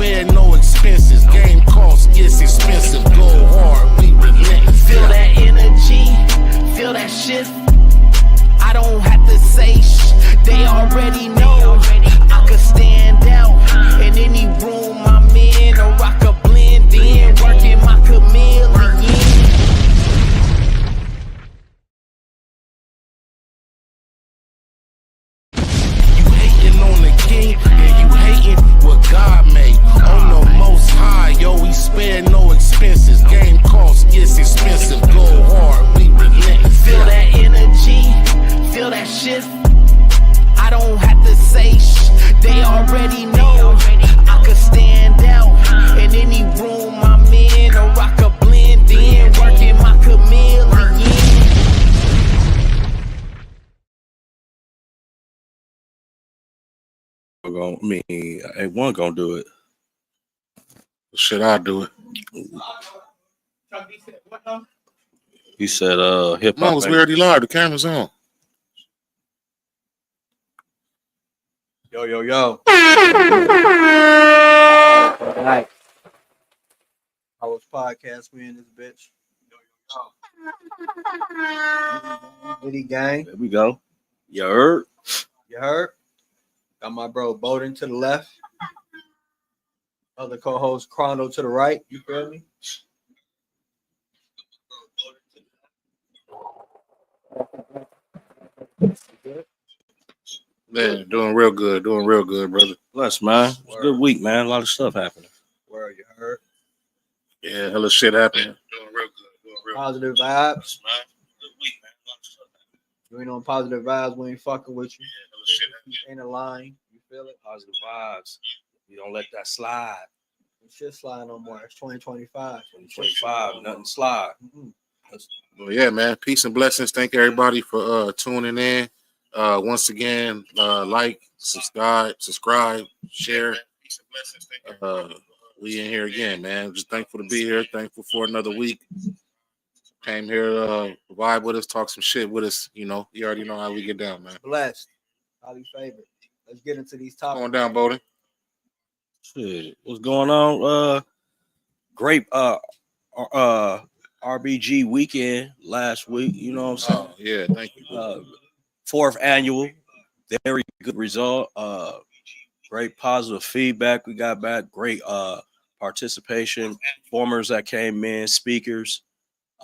spare no expenses. Game cost gets expensive. Go hard, we relentless. Feel that energy, feel that shift. I don't have to say they already know. I could stand out in any room I'm in, or I could blend in, working my chameleon. You hating on the king, and you hating what God made. On the most high, yo, we spare no expenses. Game cost gets expensive. Go hard, we relentless. Feel that energy, feel that shift. I don't have to say they already know. I could stand out in any room I'm in, or I could blend in, working my chameleon. Ain't one gonna do it. Should I do it? He said, hip No, hop. it's already live. The camera's on. Yo. Night. Our podcast, we in this bitch. Diddy gang. There we go. You heard? You heard? Got my bro Bowden to the left. Other co-host Chrono to the right. You feel me? Man, doing real good, brother. Bless, man. It's a good week, man. A lot of stuff happening. Where you heard? Yeah, hella shit happening. Doing real good, Positive vibes. man. Good week, man. A lot of stuff happening. You ain't on positive vibes, we ain't fucking with you. Yeah, hella shit happening. Ain't a line. You feel it? Positive vibes. You don't let that slide. Shit slide no more. It's 2025. 2025, nothing slide. Mm-hmm. Well, yeah, man. Peace and blessings. Thank everybody for tuning in. Once again, like, subscribe, share. Peace and blessings. We in here again, man. Just thankful to be here. Thankful for another week. Came here to vibe with us, talk some shit with us. You know, you already know how we get down, man. Blessed. Highly favored. Let's get into these topics. Going down, Bowden. Shit. What's going on? Great RBG weekend last week. You know what I'm saying? Yeah, thank you. Fourth annual, very good result. Great positive feedback we got back. Great participation. Performers that came in, speakers.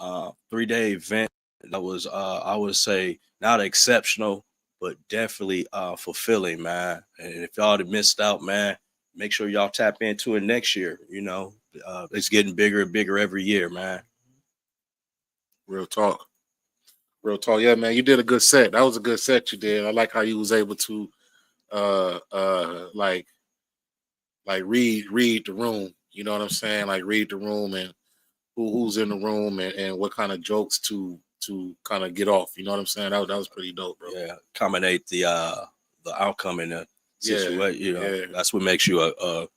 3-day event that was I would say not exceptional, but definitely fulfilling, man. And if y'all had missed out, man, make sure y'all tap into it next year. You know, it's getting bigger and bigger every year, man. Real talk. Yeah, man, you did a good set. That was a good set you did. I like how you was able to like read the room. You know what I'm saying? Like read the room and who's in the room and what kind of jokes to kind of get off. You know what I'm saying? That was pretty dope, bro. Yeah, accommodate the outcome in the situation. You know, that's what makes you a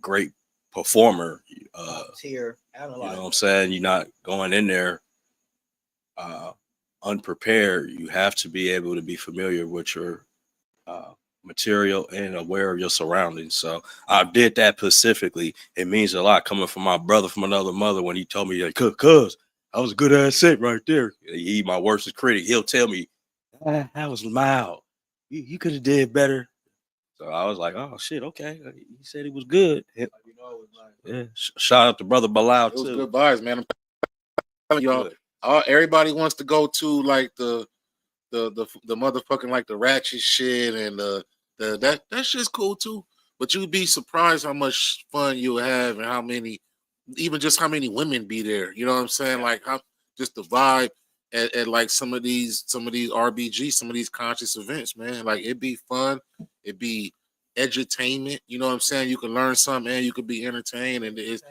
great performer. Tier, you know what I'm saying? You're not going in there unprepared. You have to be able to be familiar with your material and aware of your surroundings. So I did that specifically. It means a lot coming from my brother from another mother when he told me, like, cuz I was a good ass set right there. He my worst critic. He'll tell me, that was mild. You could have did better. So I was like, oh shit, okay. He said he was good. Yeah. Shout out to brother Bilal too. It was good vibes, man. I'm telling y'all, everybody wants to go to like the motherfucking like the ratchet shit and that shit's cool too. But you'd be surprised how much fun you'll have and how many women be there. You know what I'm saying? Like how just the vibe at like some of these RBG, some of these conscious events, man. Like it'd be fun, it'd be edutainment. You know what I'm saying? You can learn something and you could be entertained, and it'd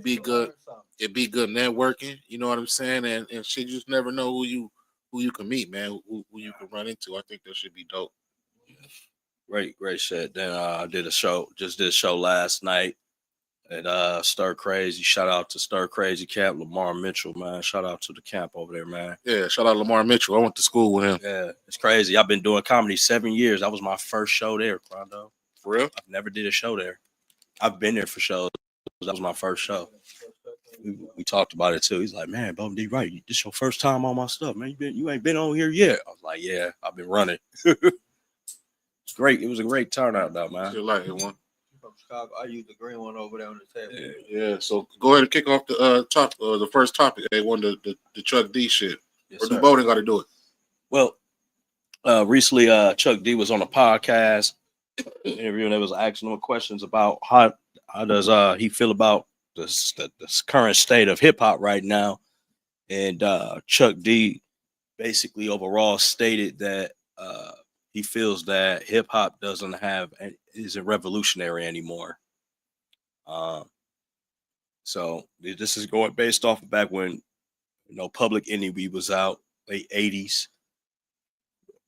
be good. It'd be good networking. You know what I'm saying? And shit, you just never know who you can meet, man. Who you can run into. I think that should be dope. Great shit. Then I did a show last night at Stir Crazy. Shout out to Stir Crazy Camp, Lamar Mitchell, man. Shout out to the camp over there, man. Yeah, shout out Lamar Mitchell. I went to school with him. Yeah, it's crazy. I've been doing comedy 7 years. That was my first show there, Rondo. For real? I've never did a show there. I've been there for shows. That was my first show. We talked about it too. He's like, man, Bo D, right? This your first time on my stuff, man. You ain't been on here yet. I was like, yeah, I've been running. It's great. It was a great turnout, though, man. Still like it one. From Chicago, I use the green one over there on the table. Yeah. So go ahead and kick off the first topic. They won the Chuck D shit. Yes, Or do sir. Bowden got to do it? Well, recently, Chuck D was on a podcast interview, and they was asking him questions about how does he feel about the current state of hip hop right now, and Chuck D basically overall stated that he feels that hip hop isn't revolutionary anymore. So this is going based off of back when Public Enemy was out, late 80s.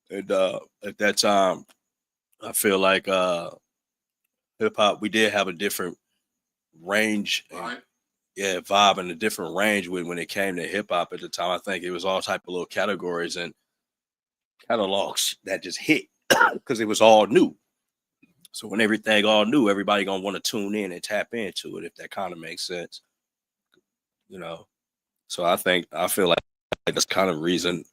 And at that time, I feel like hip hop, we did have a different range, vibe and a different range when it came to hip hop at the time. I think it was all type of little categories and catalogs that just hit because it was all new. So when everything all new, everybody gonna want to tune in and tap into it, if that kind of makes sense. So I feel like that's kind of reason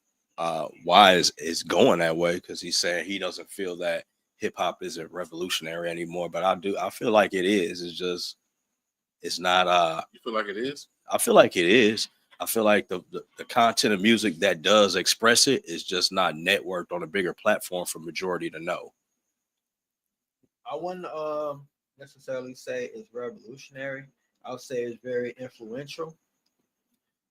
why it's going that way, because he's saying he doesn't feel that hip hop isn't revolutionary anymore. But I feel like it is. It's not. You feel like it is? I feel like it is. I feel like the content of music that does express it is just not networked on a bigger platform for majority to know. I wouldn't necessarily say it's revolutionary. I would say it's very influential.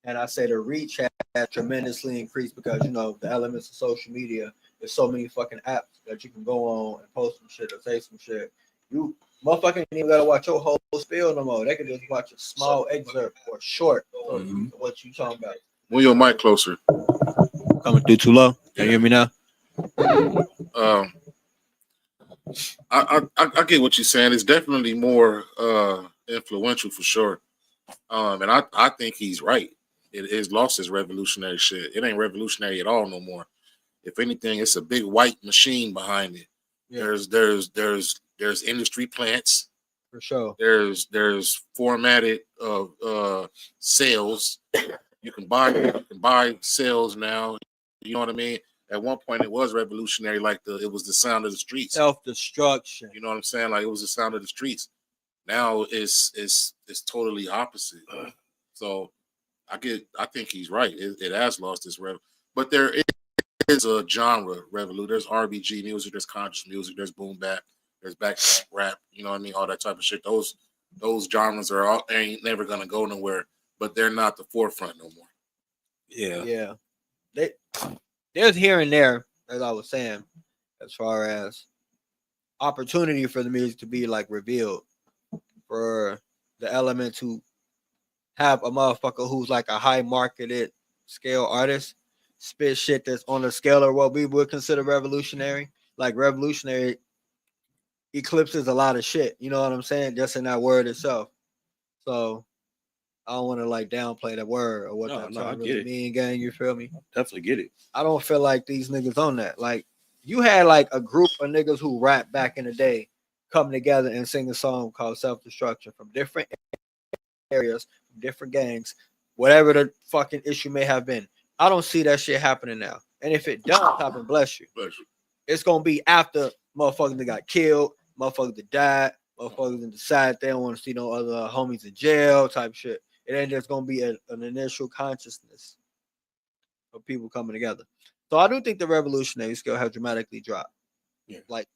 And I say the reach has tremendously increased because, the elements of social media, there's so many fucking apps that you can go on and post some shit or say some shit. You motherfucking ain't even gotta watch your whole spiel no more. They can just watch a small excerpt or short of what you talking about. Move your mic closer. Coming through too low. Can you hear me now? I get what you're saying. It's definitely more influential for sure. And I think he's right. It has lost its revolutionary shit. It ain't revolutionary at all no more. If anything, it's a big white machine behind it. Yeah. There's industry plants. For sure. There's formatted sales. You can buy sales now. You know what I mean? At one point, it was revolutionary, like it was the sound of the streets. Self-destruction. You know what I'm saying? Like it was the sound of the streets. Now it's totally opposite. So I think he's right. It has lost its but there is a genre revolution. There's RBG music, there's conscious music, there's boom bap, there's back rap. You know what I mean? All that type of shit. Those genres ain't never gonna go nowhere, but they're not the forefront no more. Yeah. There's here and there, as I was saying, as far as opportunity for the music to be like revealed, for the element to have a motherfucker who's like a high marketed scale artist spit shit that's on a scale of what we would consider revolutionary. Like revolutionary eclipses a lot of shit. You know what I'm saying? Just in that word itself. So I don't want to like downplay that word or what that term really mean, gang. You feel me? Definitely get it. I don't feel like these niggas on that. Like you had like a group of niggas who rap back in the day come together and sing a song called Self-Destruction from different areas, different gangs, whatever the fucking issue may have been. I don't see that shit happening now. And if it does happen, bless you. It's gonna be after motherfuckers that got killed, motherfuckers that died, motherfuckers that decide they don't want to see no other homies in jail type shit. It ain't just gonna be an initial consciousness of people coming together. So I do think the revolutionary scale has dramatically dropped. Yeah. Like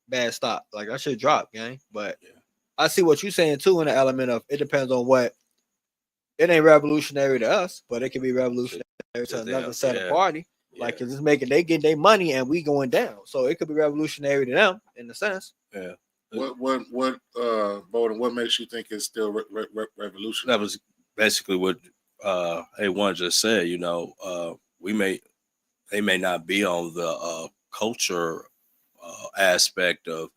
bad stop. Like I should drop, gang. But I see what you're saying too in the element of it depends on what. It ain't revolutionary to us, but it can be revolutionary to another set of party. Like, cause it's making they get their money and we going down. So it could be revolutionary to them in a sense. Yeah. What Bowden, what makes you think it's still revolutionary? That was basically what A1 just said. They may not be on the culture aspect of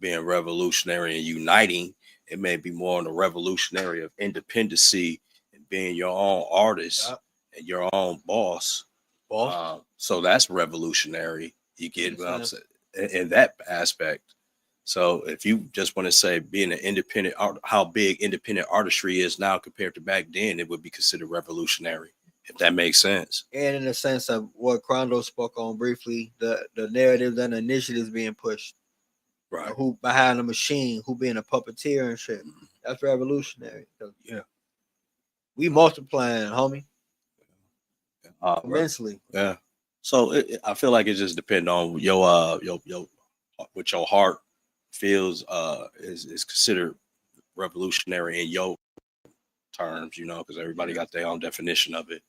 being revolutionary and uniting. It may be more on the revolutionary of independency and being your own artist and your own boss. So that's revolutionary. You get what I'm saying in that aspect. So if you just want to say being an independent art, how big independent artistry is now compared to back then, it would be considered revolutionary, if that makes sense. And in the sense of what Crondo spoke on briefly, the narratives and initiatives being pushed. Right. Who behind the machine, who being a puppeteer and shit. That's revolutionary. Yeah. We multiplying, homie. Right. Immensely. Yeah. So I feel like it just depends on your what your heart feels is considered revolutionary in your terms, you know, because everybody got their own definition of it.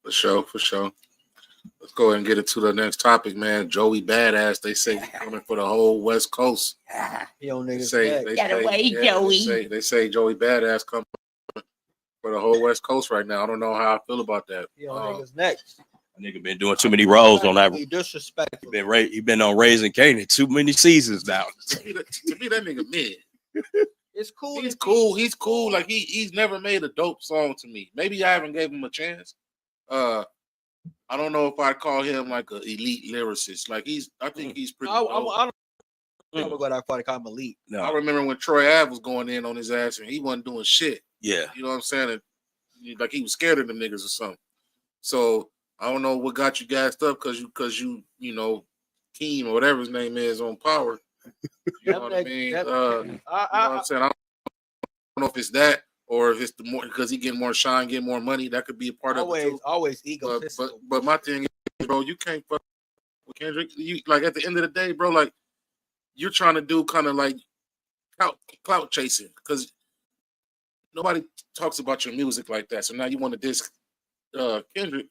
For sure. Let's go ahead and get into the next topic, man. Joey Badass, they say he's coming for the whole West Coast. He on niggas They say Joey Badass coming for the whole West Coast right now. I don't know how I feel about that. He on niggas next. Nigga been doing too many roles on that. He disrespectful. He been on Raising Canaan too many seasons now. To me, that nigga mid. It's cool. He's cool. He's cool. Like he's never made a dope song to me. Maybe I haven't gave him a chance. I don't know if I'd call him like an elite lyricist. Like I think he's pretty. I don't know what I thought I call him elite. No. I remember when Troy Ave was going in on his ass and he wasn't doing shit. Yeah. You know what I'm saying? Like he was scared of them niggas or something. So I don't know what got you gassed up because you know Keem or whatever his name is on Power. You know what I mean? You know what I'm saying? I don't know if it's that or if it's the more because he getting more shine, getting more money. That could be a part of it too. Always egotistical. But my thing is, bro, you can't fuck with Kendrick. You like at the end of the day, bro, like you're trying to do kind of like clout chasing because nobody talks about your music like that. So now you want to diss Kendrick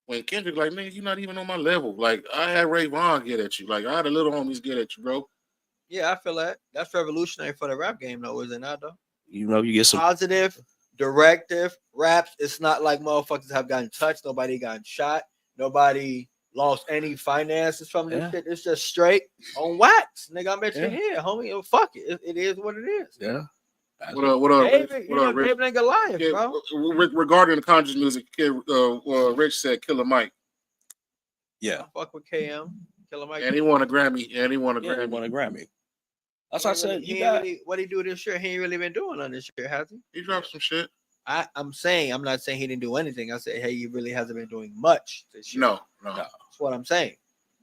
when Kendrick like, man, you're not even on my level. Like I had Ray Vaughn get at you. Like I had a little homies get at you, bro. Yeah, I feel that. That's revolutionary for the rap game, though, is it not, though? You know, you get some positive, directive raps. It's not like motherfuckers have gotten touched. Nobody gotten shot. Nobody lost any finances from this shit. It's just straight on wax. Nigga, I'm at your head, homie. Fuck it. It is what it is. Yeah. What up, David, David ain't Goliath, bro. Regarding the conscious music, Rich said Killer Mike. Yeah. I fuck with KM. Killer Mike. And he won a Grammy. He won a Grammy. That's what I said. What he do this year? He ain't really been doing none this year, has he? He dropped some shit. I'm not saying he didn't do anything. I said, hey, he really hasn't been doing much this year. No. That's what I'm saying.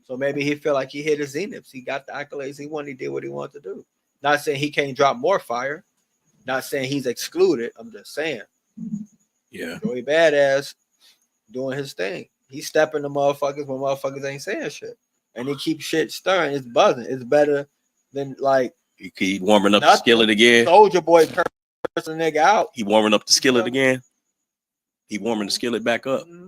So maybe he feel like he hit his zeniths. He got the accolades he wanted. He did what he wanted to do. Not saying he can't drop more fire. Not saying he's excluded. I'm just saying. Yeah. Joey Badass doing his thing. He's stepping the motherfuckers when motherfuckers ain't saying shit. And he keeps shit stirring. It's buzzing. It's better than like he keep warming up the skillet again. Soldier Boy cursing nigga out. He warming up the skillet again. He warming the skillet back up. Mm-hmm.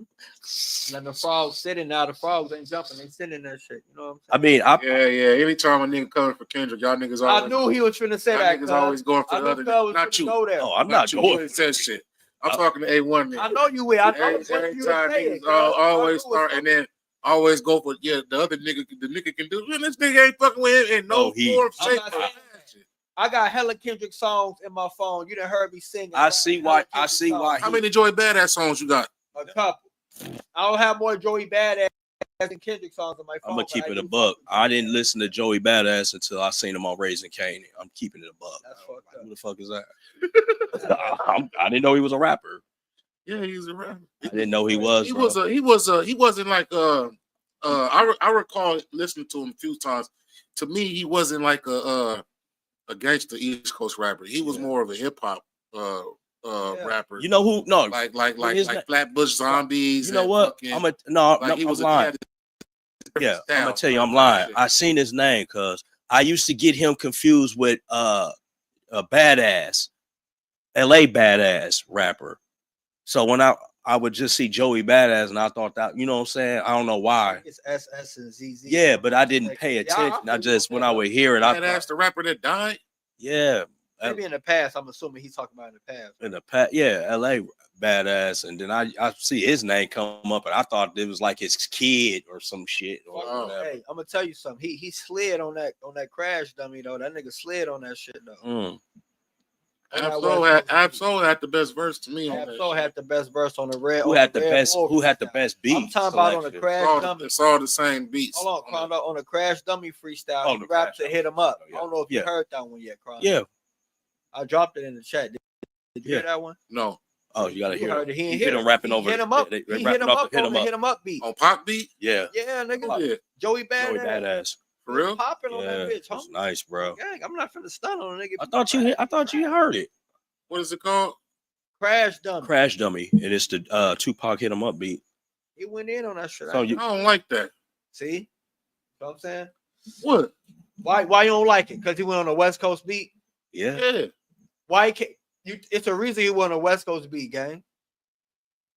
And the frogs sitting now. The frogs ain't jumping. They sitting in that shit. You know what I'm saying? Yeah. Anytime a nigga coming for Kendrick, y'all niggas always. I knew he was trying to say that. Niggas always going for the other. Not you. Oh, I'm not going. Said shit. I'm talking to A1. I know you will. I know every time niggas always start and then always go for the other nigga. The nigga can do. Man, this nigga ain't fucking with him in no form, shape. I got hella Kendrick songs in my phone. You done heard me sing. I see why. How many Joey Badass songs you got? A couple. I don't have more Joey Badass than Kendrick songs on my phone. I'm gonna keep it a buck. I didn't listen to Joey Badass until I seen him on Raising Canaan. I'm keeping it a buck. That's fucked up. Who the fuck is that? I didn't know he was a rapper. Yeah, he's a rapper. I didn't know he was. He wasn't like I recall listening to him a few times. To me, he wasn't like a gangster East Coast rapper. He was more of a hip hop rapper. You know who? No, like Flatbush Zombies. You know what? I'm lying. Yeah, I'm gonna tell you, I'm lying. I seen his name because I used to get him confused with a badass, LA badass rapper. So when I would just see Joey Badass and I thought that, you know what I'm saying? I don't know why. It's SS and ZZ. Yeah, but I didn't pay attention. I just, when I would hear it, Badass, the rapper that died? Yeah. Maybe in the past. I'm assuming he's talking about in the past. In the past, yeah, LA Badass. And then I see his name come up and I thought it was like his kid or some shit. Or hey, I'm gonna tell you something. He slid on that crash dummy though. That nigga slid on that shit though. Absol had the best verse to me on that. Absol had the best verse on the red. Who had the best? Who had the best beat? I'm talking about on the Crash Dummy. It's all the same beats. Hold on, Crondo, on the Crash Dummy freestyle. Oh, He rapped to Hit 'Em Up. Oh, yeah. I don't know if you heard that one yet, Crondo. Yeah, I dropped it in the chat. Did you hear that one? No. Oh, you gotta hear it. He hit him rapping over. Hit him up. They he hit him up on the Hit 'Em Up beat. On Pop beat? Yeah. Yeah, nigga. Oh, yeah. Joey Badass. For real? Popping on that bitch, That's nice, bro. Gang, I'm not finna stun on a nigga. I thought you heard it. What is it called? Crash Dummy. Crash Dummy. And it's the Tupac Hit 'Em Up beat. He went in on that shit. So I don't like that. See? You know what I'm saying? What? Why you don't like it? Because he went on a West Coast beat? Yeah. Why he can't? It's a reason he went on a West Coast beat, gang.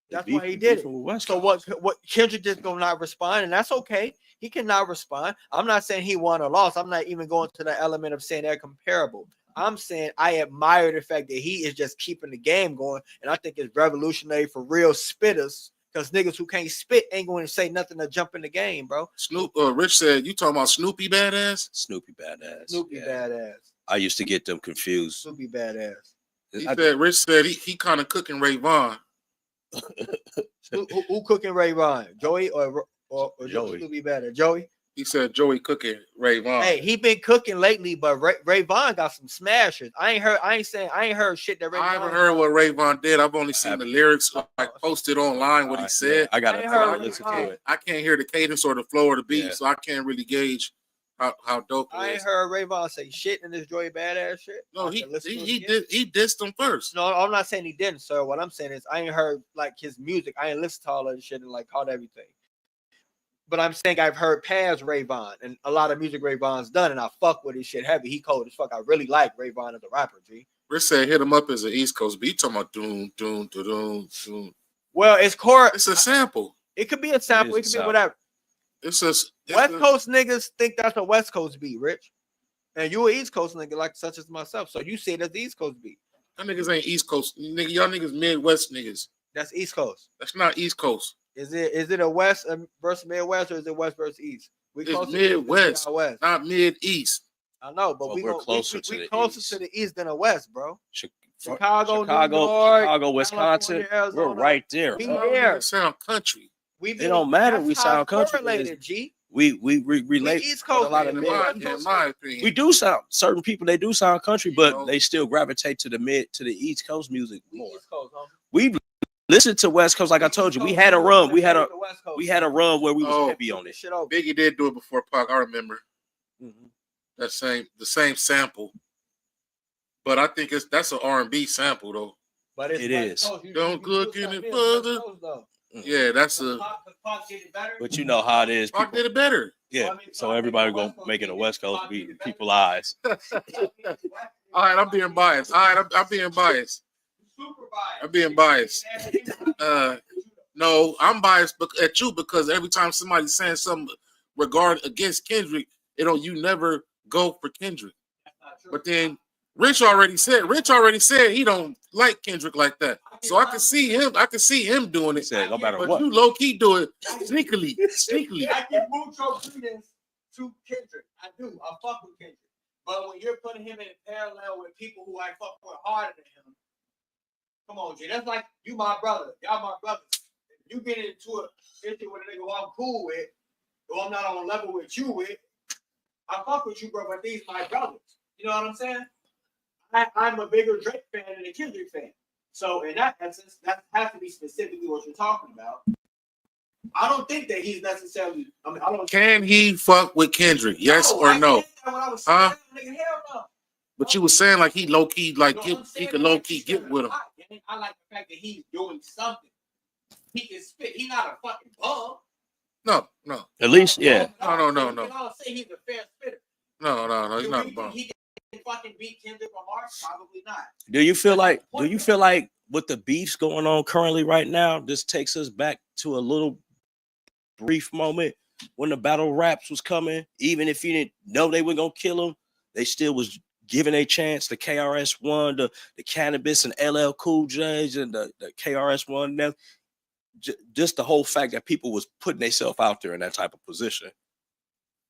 That's why he did it. So what Kendrick just gonna not respond, and that's okay. He cannot respond. I'm not saying he won or lost. I'm not even going to the element of saying they're comparable. I'm saying I admire the fact that he is just keeping the game going, and I think it's revolutionary for real spitters. Because niggas who can't spit ain't going to say nothing to jump in the game, bro. Rich said, you talking about Snoopy Badass? Snoopy Badass. Snoopy Badass. I used to get them confused. Snoopy Badass. Rich said he kind of cooking Ray Vaughn. who cooking Ray Vaughn? Joey or Joey? Snoopy Badass? Joey? He said Joey cooking Ray Vaughn. Hey, he been cooking lately, but Ray Vaughn got some smashers. I ain't heard shit that Ray Vaughn. I haven't heard what Ray Vaughn did. I've only seen the lyrics like posted online what he said. I gotta listen to it. I can't hear the cadence or the flow or the beat, so I can't really gauge how dope it is. I ain't heard Ray Vaughn say shit in this Joey Badass shit. No, he dissed him first. No, I'm not saying he didn't, sir. What I'm saying is I ain't heard like his music. I ain't listened to all of this shit and like caught everything. But I'm saying I've heard past Ray Vaughn and a lot of music Ray Vaughn's done, and I fuck with his shit heavy. He cold as fuck. I really like Ray Vaughn as a rapper, G. Rich said Hit 'Em Up as an East Coast beat. Talking about doom, doom, doom, doom. Well, it's a sample. It could be a sample. It could be whatever. West Coast niggas think that's a West Coast beat, Rich. And you an East Coast nigga like such as myself. So you say that's the East Coast beat. That niggas ain't East Coast. Nigga, y'all niggas Midwest niggas. That's East Coast. That's not East Coast. Is it a West versus Midwest or is it West versus East? It's Midwest, not Mid-East. I know, but we're closer to the East than the West, bro. Chicago, New York, Wisconsin. Arizona. We're right there. We there. Sound country. It don't matter. We sound country. G. We relate. East Coast, a lot of in my opinion. We do sound certain people. They do sound country, but they still gravitate to the East Coast music more. East Coast, we listen to West Coast, like I told you. We had a run. We had a run where we was heavy on it. Biggie did do it before Pac. I remember the same sample, but I think that's an R&B sample though. But it is. Don't cook any further. Yeah, that's a. But you know how it is. Pac did it better. Yeah, so everybody gonna make it a West Coast beat in people's eyes. All right, I'm being biased. I'm being biased. I'm being biased. No, I'm biased at you because every time somebody's saying something against Kendrick, you never go for Kendrick. But then Rich already said he don't like Kendrick like that. So I can see him doing it. No matter but what. You low key do it sneakily. I give mucho credence to Kendrick. I do. I fuck with Kendrick. But when you're putting him in parallel with people who I fuck with harder than him, come on, G. That's like you my brother. Y'all my brothers. If you get into a issue with a nigga who I'm cool with, who I'm not on level with you with, I fuck with you, bro, but these my brothers. You know what I'm saying? I'm a bigger Drake fan than a Kendrick fan. So in that essence, that has to be specifically what you're talking about. I don't think that he's necessarily. Can he fuck with Kendrick? Yes or no? Hell no. But you were saying like he low key, like he could low key get with him. I like the fact that he's doing something. He can spit. He's not a fucking bum. No. At least, yeah. No. I'll say he's a fair spitter. No. He's not a bum. He can fucking beat Kendrick Lamar? Probably not. Do you feel like with the beefs going on currently right now, this takes us back to a little brief moment when the battle raps was coming? Even if you didn't know they were gonna kill him, they still was giving a chance. The KRS-One, the Cannabis and LL Cool J's and the KRS-One. Them, just the whole fact that people was putting themselves out there in that type of position.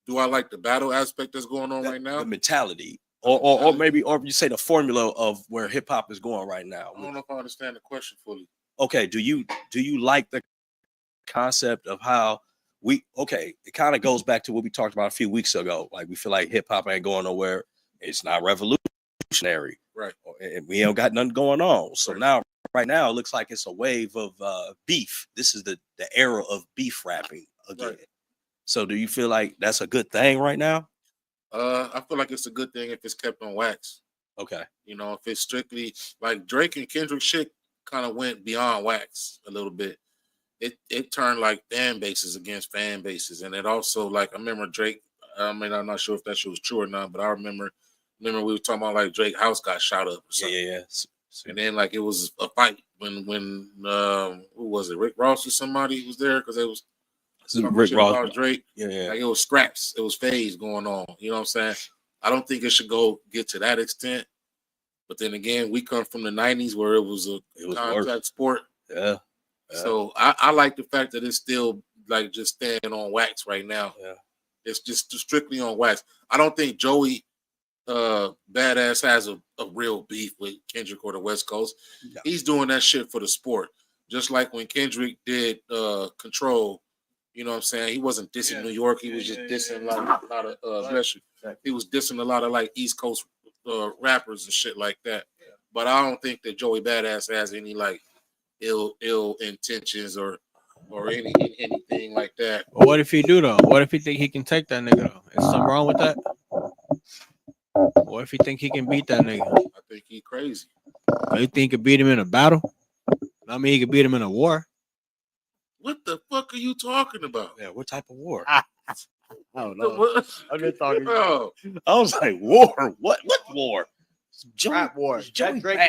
Do I like the battle aspect that's going on right now? The mentality or maybe you say the formula of where hip hop is going right now. I don't know if I understand the question fully. Okay, do you like the concept of how it kind of goes back to what we talked about a few weeks ago. Like we feel like hip hop ain't going nowhere. It's not revolutionary. Right. And we ain't got nothing going on. So right now it looks like it's a wave of beef. This is the era of beef rapping again. Right. So do you feel like that's a good thing right now? I feel like it's a good thing if it's kept on wax. Okay. You know, if it's strictly like Drake and Kendrick shit kind of went beyond wax a little bit. It turned like fan bases against fan bases. And it also, like, I remember Drake, I'm not sure if that shit was true or not, but I remember we were talking about like Drake house got shot up or something. Yeah. And then like it was a fight when who was it? Rick Ross or somebody was there because it was Rick Ross about Drake. Yeah. Like it was scraps. It was phase going on. You know what I'm saying? I don't think it should get to that extent. But then again, we come from the 90s where it was contact sport. Yeah. So I like the fact that it's still like just staying on wax right now. Yeah. It's just strictly on wax. I don't think Joey Badass has a real beef with Kendrick or the West Coast. Yeah. He's doing that shit for the sport. Just like when Kendrick did Control, you know what I'm saying? He wasn't dissing New York. He was just dissing a lot of he was dissing a lot of like East Coast rappers and shit like that. Yeah. But I don't think that Joey Badass has any like ill intentions or anything like that. Well, what if he do though? What if he think he can take that nigga though? Is something wrong with that? What if he think he can beat that nigga? I think he crazy. You think he could beat him in a battle? I mean, he could beat him in a war. What the fuck are you talking about? Yeah, what type of war? I don't know. I'm just talking. Bro. I was like, war? What war? Rap war. That Drake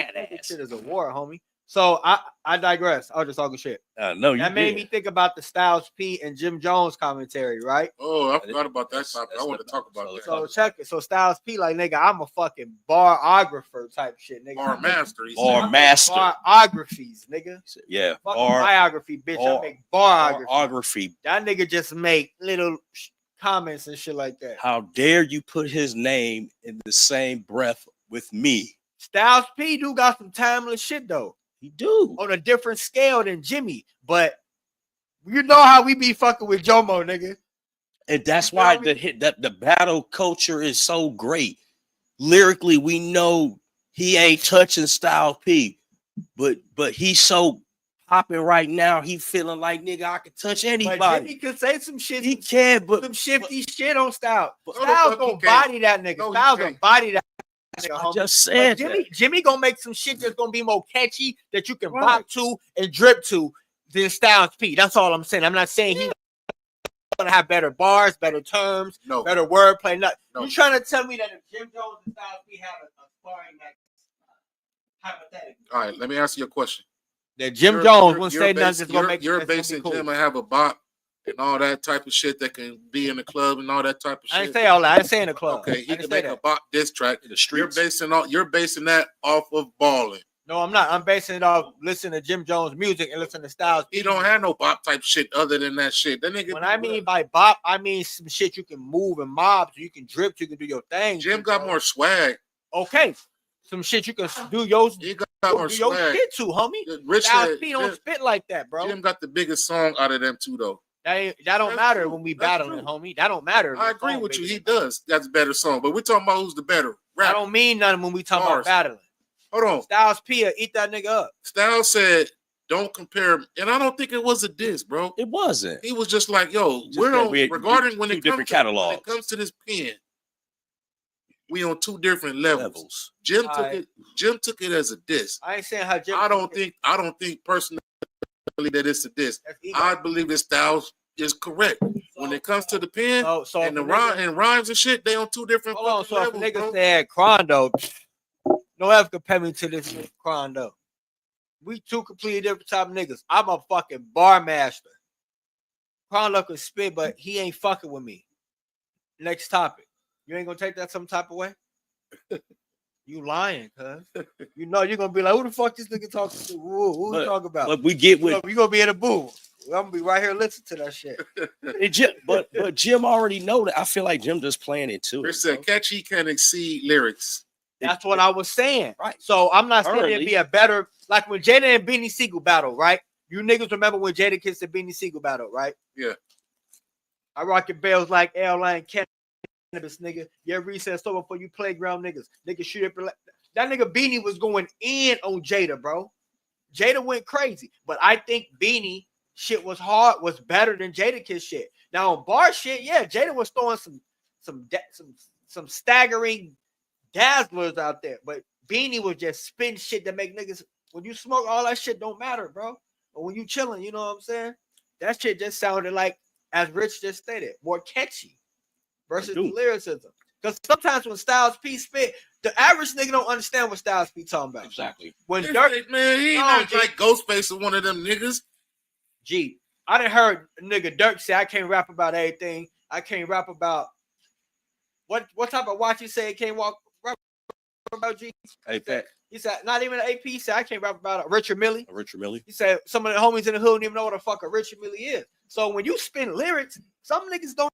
shit is a war, homie. So I digress. I was just talking shit. No, that made me think about the Styles P and Jim Jones commentary, right? Oh, I forgot about that topic. I want to talk about that. So check it. So Styles P, like, nigga, I'm a fucking barographer type shit, nigga. Bar master. Bar master. Barographies, nigga. Yeah. Biography, bitch. I make barography. Barography. That nigga just make little comments and shit like that. How dare you put his name in the same breath with me? Styles P do got some timeless shit though. He do on a different scale than Jimmy, but you know how we be fucking with Jomo, nigga. And that's why the battle culture is so great. Lyrically, we know he ain't touching Styles P, but he's so popping right now. He feeling like, nigga, I can touch anybody. But Jimmy could say some shit. He can, but some shifty shit on Styles. Styles gonna body that nigga. Styles gonna body that. I just said Jimmy gonna make some shit that's gonna be more catchy that you can bop to and drip to than Styles P. That's all I'm saying. I'm not saying he's gonna have better bars, better terms, better wordplay. You trying to tell me that if Jim Jones and Styles P have a sparring match, hypothetically? All right, let me ask you a question. That Jim Jones won't say nothing that's gonna make you're basing Jim and have a bop and all that type of shit that can be in the club and all that type of shit. I didn't say all that. I didn't say in the club. Okay, he can make a bop diss track in the streets. You're basing that off of balling. No, I'm not. I'm basing it off listening to Jim Jones music and listening to Styles. He don't have no bop type shit other than that shit. That nigga. When I mean by bop, I mean some shit you can move and mob, so you can drip, you can do your thing. Jim got more swag. Okay, some shit you can do yours. He got more swag. Your shit too, homie. Styles P don't spit like that, bro. Jim got the biggest song out of them too, though. That don't matter when we battling, homie. That don't matter. I agree with you. He does. That's a better song. But we're talking about who's the better rapper. I don't mean nothing when we talk about battling. Hold on. Styles P eat that nigga up. Styles said, don't compare. And I don't think it was a diss, bro. It wasn't. He was just like, yo, we're on, regarding when it comes to this pen, we on two different levels. Jim took it as a diss. I ain't saying how Jim. I don't think personally that it's a diss. I believe that Styles is correct. When it comes to the pen and the rhymes and shit, they on two different levels. So if nigga said Crondo, no ever compare me to this nigga Crondo. We two completely different type of niggas. I'm a fucking bar master. Crondo can spit, but he ain't fucking with me. Next topic. You ain't gonna take that some type of way? You lying, cuz. You know you're gonna be like, who the fuck this nigga talking to? Who you talking about? But we get with you gonna be in a booth. I'm gonna be right here listening to that shit. But Jim already know that. I feel like Jim just playing it too. Chris said catchy can exceed lyrics. That's what I was saying. Right. So I'm not saying Currently. it'd be a better like when Jada and Beanie Siegel battle, right? You niggas remember when Jada kissed and Beanie Siegel battle, right? Yeah. I rock your bells like airline cannabis, nigga. Your recess over for you playground niggas. Nigga shoot up. That nigga Beanie was going in on Jada, bro. Jada went crazy, but I think Beanie shit was better than Jada Kiss shit. Now on bar shit, yeah, Jada was throwing some staggering dazzlers out there, but Beanie was just spin shit that make niggas when you smoke all that shit don't matter, bro. Or when you chilling, you know what I'm saying? That shit just sounded like, as Rich just stated, more catchy versus the lyricism. Because sometimes when Styles P spit, the average nigga don't understand what Styles P talking about. Exactly. When Dirk, man, he ain't not like Ghostface or one of them niggas. G, I done heard nigga Dirk say I can't rap about everything. I can't rap about what type of watch he say he can't rap about G. Hey Pat. He said not even an AP. He said I can't rap about a Richard Millie. Richard Millie. He said some of the homies in the hood don't even know what the fuck a Richard Millie is. So when you spin lyrics, some niggas don't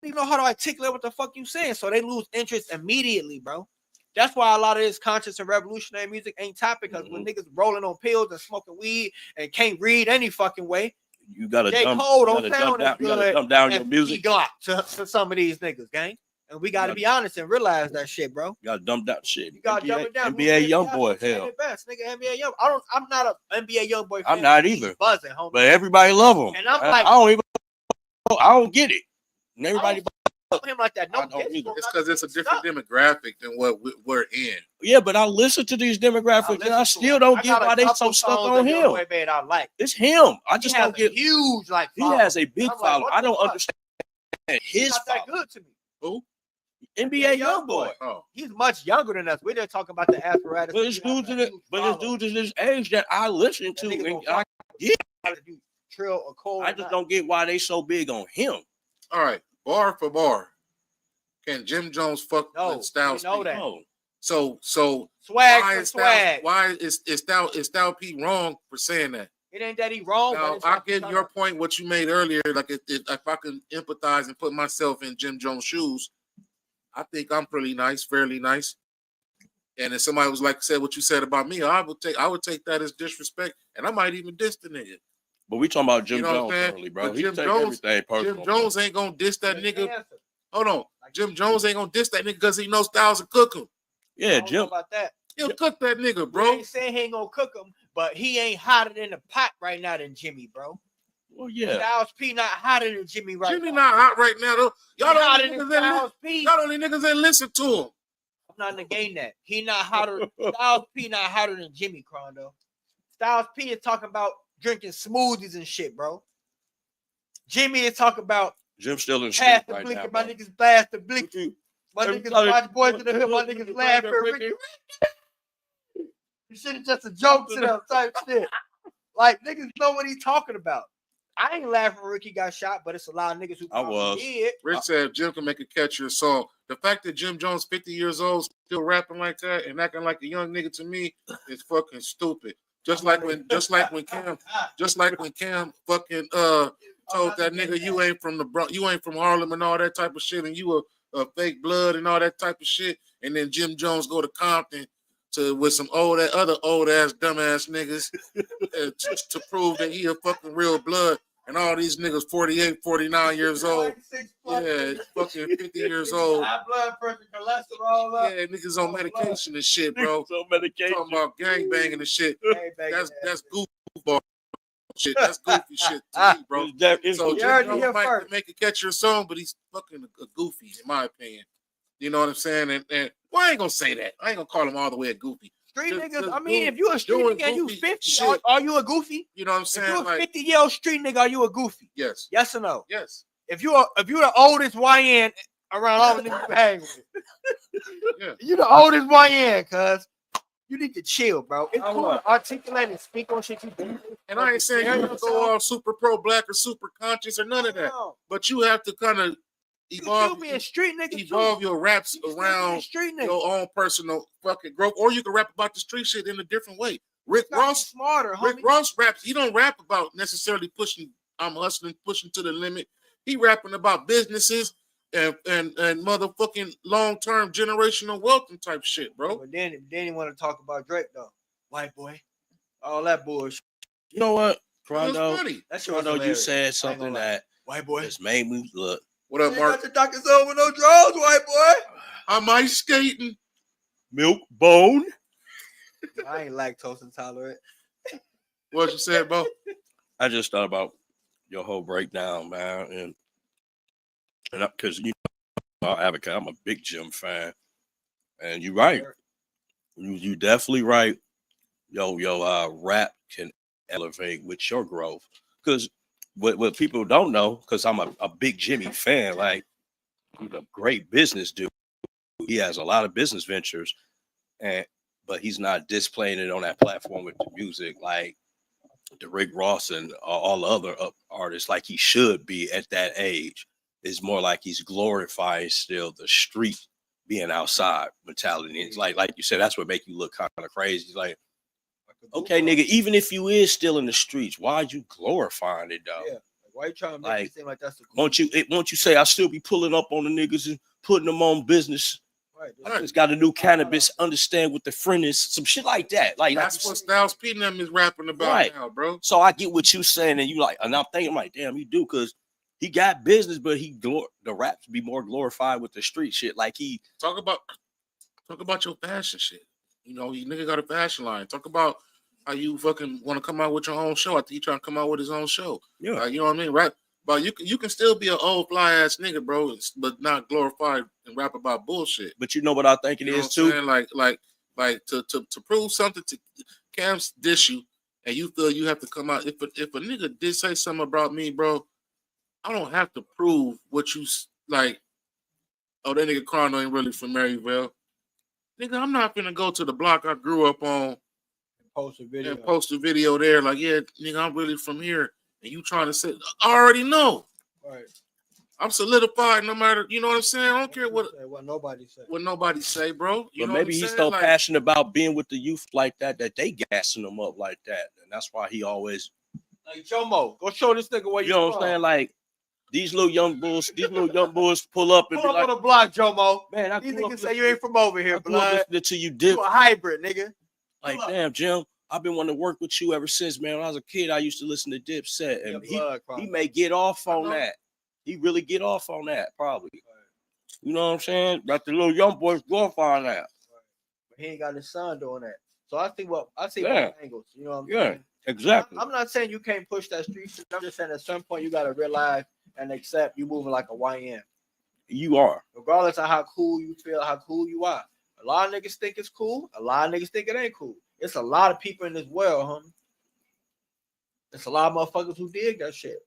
even know how to articulate what the fuck you saying. So they lose interest immediately, bro. That's why a lot of this conscious and revolutionary music ain't topic, because when niggas rolling on pills and smoking weed and can't read any fucking way, you gotta dumb down your music to some of these niggas, gang. And we gotta be honest and realize that shit, bro. You gotta dumb down shit. You gotta dumb it down. NBA YoungBoy, hell. Best, nigga, NBA Young. I'm not an NBA YoungBoy fan. I'm not either. Buzzing, homie. But everybody love him. And I'm like, I don't get it. And everybody him like that. No, it's because it's a different demographic than what we're in. Yeah, but I listen to these demographics and I still don't get why they so stuck on him. I like. It's him. I just don't get huge like. He has a big following. I don't understand his not that good to me. Who? NBA YoungBoy. Oh, he's much younger than us. We're just talking about the apparatus. But it's dudes in this age that I listen to, and I get. Trill or cold. I just don't get why they so big on him. All right, bar for bar. Can Jim Jones fuck with Styles P? Know that. No. So swag why for is swag. Why is Styles P wrong for saying that? It ain't that he wrong. Now, I get your point, what you made earlier. Like if I can empathize and put myself in Jim Jones' shoes, I think I'm pretty nice, fairly nice. And if somebody was like said what you said about me, I would take that as disrespect, and I might even diss the nigga. But we talking about Jim Jones early, bro. He take everything personal. Jim Jones ain't gonna diss that nigga. Hold on, Jim Jones ain't gonna diss that nigga because he knows Styles will cook him. Yeah, Jim. About that. He'll cook that nigga, bro. He ain't saying he ain't gonna cook him, but he ain't hotter in the pot right now than Jimmy, bro. Well, yeah. Styles P not hotter than Jimmy right now. Jimmy not hot right now, though. Y'all only niggas ain't listen to him. I'm not negating that. He not hotter. Styles P not hotter than Jimmy Crondo. Styles P is talking about drinking smoothies and shit, bro. Jimmy is talking about Jim still in street right now. My niggas blast the blink. My niggas watch Boys in the Hood. My niggas laugh at Ricky. This shit is just a joke to them type shit. Like niggas know what he's talking about. I ain't laughing when Ricky got shot, but it's a lot of niggas who did. Rich said Jim can make a catch your song. The fact that Jim Jones, 50 years old, still rapping like that and acting like a young nigga to me is fucking stupid. Just like when Cam fucking told that nigga you ain't from the Bronx, you ain't from Harlem and all that type of shit, and you a fake blood and all that type of shit, and then Jim Jones go to Compton with some old ass dumbass niggas to prove that he a fucking real blood. And all these niggas 48, 49 years old. Yeah, fucking 50 years old. High blood pressure, cholesterol up. Yeah, niggas on medication and shit, bro. On medication. Talking about gangbanging and shit. That's goofball shit. That's goofy shit to me, bro. So Jim Jones might make a catch your song, but he's fucking a goofy, in my opinion. You know what I'm saying? And well, I ain't gonna say that. I ain't gonna call him all the way a goofy. Street niggas, I mean, if you a street nigga and you 50, are you a goofy? You know what I'm saying? If you a 50-year-old street nigga, are you a goofy? Yes. Yes or no? Yes. If you're the oldest YN around all the niggas you hang with, yeah. You the oldest YN, cuz you need to chill, bro. It's cool to articulate and speak on shit you do. And I ain't saying you have to go all super pro black or super conscious or none of that. But you have to kind of evolve your raps around your own personal fucking growth, or you can rap about the street shit in a different way. Rick Ross raps. He don't rap about necessarily pushing I'm hustling, pushing to the limit. He rapping about businesses and motherfucking long-term generational wealth and type shit, bro. But then he want to talk about Drake though. White boy, all that bullshit. You know what, That's Rondo? funny. That shit was Rondo, you hilarious. said something that White boy. just made me look. What up, You Mark? got your Dr. Soul with no draws, white boy. I'm ice skating. Milk bone. I ain't lactose intolerant. What you said, Bo? I just thought about your whole breakdown, man, and because you know, advocate, I'm a big Jim fan, and you're right. You definitely right. Rap can elevate with your growth. Because what people don't know, because I'm a big Jimmy fan, like he's a great business dude. He has a lot of business ventures, but he's not displaying it on that platform with the music like the Rick Ross and all the other artists like he should be at that age. It's more like he's glorifying still the street being outside mentality. It's like you said, that's what make you look kind of crazy. It's like, okay, nigga, even if you is still in the streets, why are you glorifying it though? Yeah. Why you trying to make it seem like that's the cool? Won't you say I still be pulling up on the niggas and putting them on business? Right. I just got a new cannabis, understand what the friend is, some shit like that. Like that's what Styles P and them is rapping about right now, bro. So I get what you saying, and you like, and I'm thinking like, damn, you do, because he got business, but the raps be more glorified with the street shit. Like he talk about your fashion shit. You know, you nigga got a fashion line. Talk about how you fucking want to come out with your own show. I think he trying to come out with his own show. Yeah, you know what I mean, right? But you can still be an old fly ass nigga, bro, but not glorified and rap about bullshit. But you know what I think it is too. Like to prove something to Cam's dish you, and you feel you have to come out. If a nigga did say something about me, bro, I don't have to prove what you like. Oh, that nigga Chrono ain't really from Maryville. Nigga, I'm not gonna go to the block I grew up on and post a video there. Like, yeah, nigga, I'm really from here. And you trying to say, I already know. Right. I'm solidified no matter, you know what I'm saying? I don't care what nobody say. What nobody say, bro. You but know maybe he's so passionate about being with the youth like that they gassing him up like that. And that's why he always like Jomo, go show this nigga where you know what I'm saying? Like these little young bulls pull up and pull be up like, on the block, Jomo. Man, these niggas say you ain't from over here, blood. Listening to you dip. You a hybrid, nigga. Like, damn, Jim, I've been wanting to work with you ever since, man. When I was a kid, I used to listen to Dipset, and he may get off on that. He really get off on that, probably. Right. You know what I'm saying? But the little young boys glorifying that. Right. But he ain't got his son doing that. So I see both angles. You know what I'm saying? Exactly. I'm not saying you can't push that street shit. I'm just saying at some point you got to realize and accept you moving like a YN. You are. Regardless of how cool you feel, how cool you are. A lot of niggas think it's cool. A lot of niggas think it ain't cool. It's a lot of people in this world, homie. It's a lot of motherfuckers who dig that shit.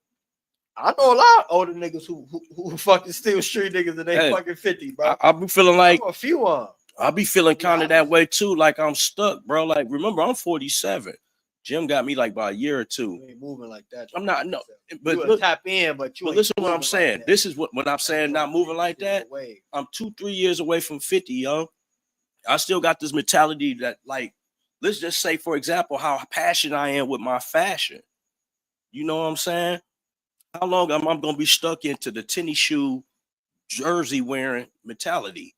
I know a lot of older niggas who fucking still street niggas and they fucking 50, bro. I be feeling like a few of them. I be feeling kind of that way too. Like I'm stuck, bro. Like remember, I'm 47. Jim got me like by a year or two. You ain't moving like that. I'm not but you look, tap in, but you. But listen, what I'm saying. Like this is when I'm saying not moving like that. I'm 2-3 years away from 50, yo. I still got this mentality that, like, let's just say, for example, how passionate I am with my fashion. You know what I'm saying? How long am I gonna be stuck into the tennis shoe, jersey wearing mentality?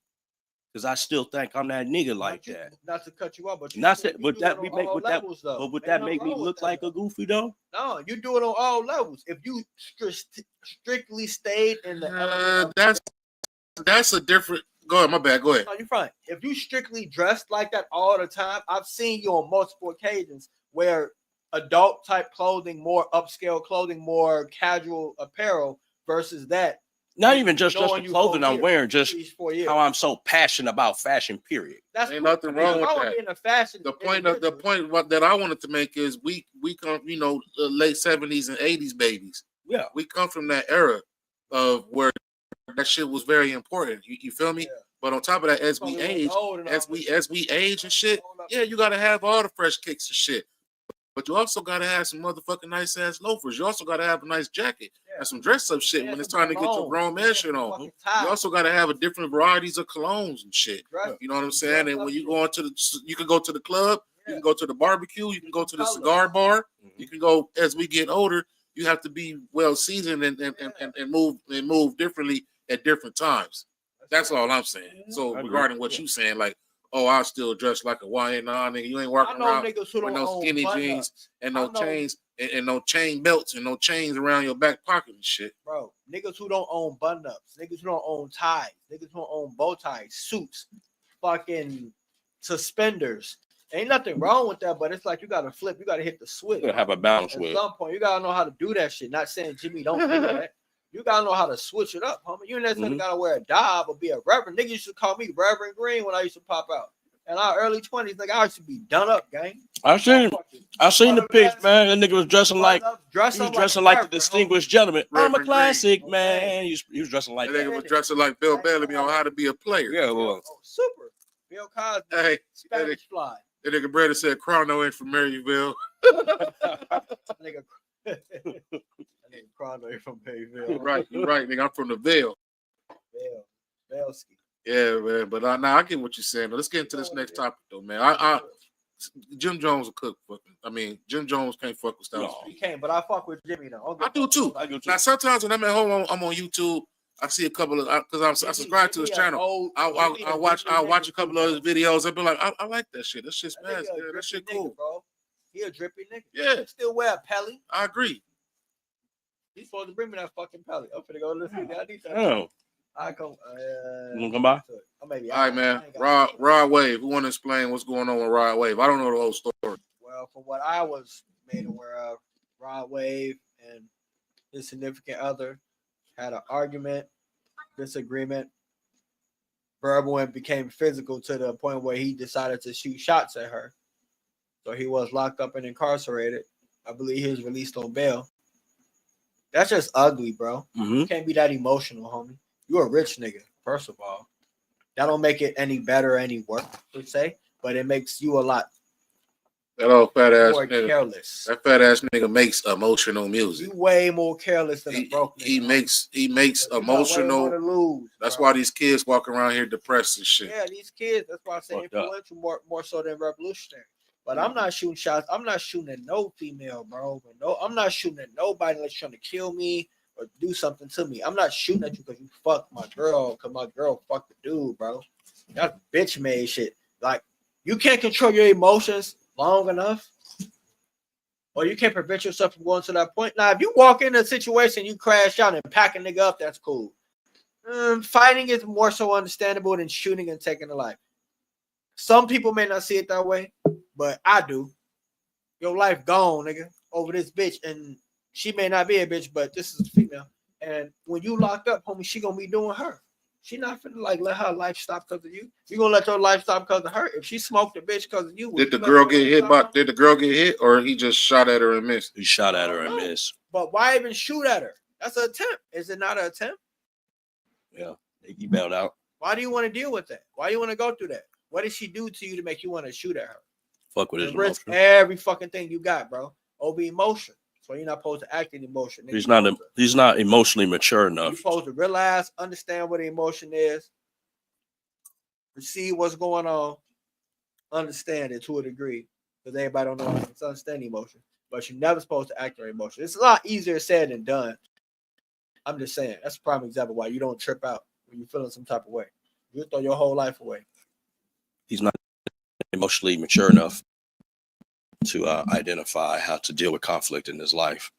Because I still think I'm that nigga like that. Not to cut you off, but would that make me look like a goofy though? No, you do it on all levels. If you strictly stayed in the that's a different. Go ahead, my bad. Go ahead. No, you're fine. If you strictly dressed like that all the time, I've seen you on multiple occasions where adult type clothing, more upscale clothing, more casual apparel versus that. Not even just the clothing I'm wearing, just how I'm so passionate about fashion. Period. That's ain't nothing wrong with that. In a fashion, the point that I wanted to make is we come, you know, the late 70s and 80s babies. Yeah, we come from that era of where that shit was very important. You feel me? Yeah. But on top of that, as we age and shit, yeah, you gotta have all the fresh kicks and shit. But you also gotta have some motherfucking nice ass loafers. You also gotta have a nice jacket and some dress up shit when it's time to get your grown man shit on. You also gotta have a different varieties of colognes and shit. Right. You know what I'm saying? And when you go into you can go to the club, you can go to the barbecue, you can go to the cigar bar, you can go as we get older. you have to be well seasoned and move differently at different times. That's all I'm saying. So regarding what you saying, like, oh, I still dress like a YN, nah, nigga. You ain't walking around with no skinny jeans and no chains and no chain belts and no chains around your back pocket and shit. Bro, niggas who don't own button-ups, niggas who don't own ties, niggas who don't own bow ties, suits, fucking suspenders. Ain't nothing wrong with that, but it's like you gotta flip, you gotta hit the switch. You gotta have a balance At with it. some point, you gotta know how to do that shit. Not saying Jimmy don't do that. You gotta know how to switch it up, homie. You ain't necessarily gotta wear a job or be a reverend. Niggas used to call me Reverend Green when I used to pop out. In our early 20s, nigga, I used to be done up, gang. I seen the pics, man. That nigga was dressing like the distinguished gentleman. I'm a classic, man. He was dressing like that. Nigga was dressing like Bill Bellamy on How to Be a Player. Yeah, well, super. Bill Cosby. Hey, Spanish fly. That nigga Brady said Chrono ain't from Maryville. Nigga Chrono ain't from Maryville. Right, you're right, nigga. I'm from the Ville. Bellski. Yeah, man. But now I get what you're saying. Let's get into this next topic, though, man. Jim Jones a cook. Jim Jones can't fuck with Styles. He can't, but I fuck with Jimmy though. I do too. Now sometimes when I'm at home, I'm on YouTube. I see a couple of because I subscribe to his channel. I watch a couple of his videos. I be like, I like that shit. That shit's fast. Yeah, that shit cool, bro. He a drippy nigga. Yeah, he still wear a pelly. I agree. He's supposed to bring me that fucking pelly. I'm finna go listen. I need that. Oh. I come. You wanna come by? Maybe. All right, man. Rod Wave. Who want to explain what's going on with Rod Wave? I don't know the whole story. Well, from what I was made aware of, Rod Wave and his significant other had an argument, disagreement, verbal, and became physical to the point where he decided to shoot shots at her. So he was locked up and incarcerated. I believe he was released on bail. That's just ugly, bro. Mm-hmm. You can't be that emotional, homie. You a rich nigga, first of all. That don't make it any better or any worse, per se, but it makes you a lot that old fat ass more nigga. Careless. That fat ass nigga makes emotional music. You way more careless than a broke nigga. He makes emotional. That's why these kids walk around here depressed and shit. Yeah, these kids. That's why I say influential more so than revolutionary. But I'm not shooting shots. I'm not shooting at no female, bro. I'm not shooting at nobody that's trying to kill me or do something to me. I'm not shooting at you because you fucked my girl, because my girl fucked the dude, bro. That's bitch made shit. Like, you can't control your emotions long enough, or you can't prevent yourself from going to that point. Now, if you walk into a situation, you crash out and pack a nigga up, that's cool. Fighting is more so understandable than shooting and taking a life. Some people may not see it that way, but I do. Your life gone, nigga, over this bitch, and she may not be a bitch, but this is a female. And when you locked up, homie, she gonna be doing her. She not finna like let her life stop because of you. You gonna let your life stop because of her? If she smoked a bitch because of you, did the girl get hit? Did the girl get hit, or he just shot at her and missed? He shot at her and missed. But why even shoot at her? That's an attempt. Is it not an attempt? Yeah, he bailed out. Why do you want to deal with that? Why do you want to go through that? What did she do to you to make you want to shoot at her? Fuck with his risk emotion. Every fucking thing you got, bro. Over emotion. So you're not supposed to act in emotion. He's not emotionally mature enough. You're supposed to realize, understand what the emotion is, receive what's going on, understand it to a degree. Because everybody don't know how to understand emotion. But you're never supposed to act on emotion. It's a lot easier said than done. I'm just saying. That's a prime example why you don't trip out when you're feeling some type of way. You throw your whole life away. He's not emotionally mature enough to identify how to deal with conflict in his life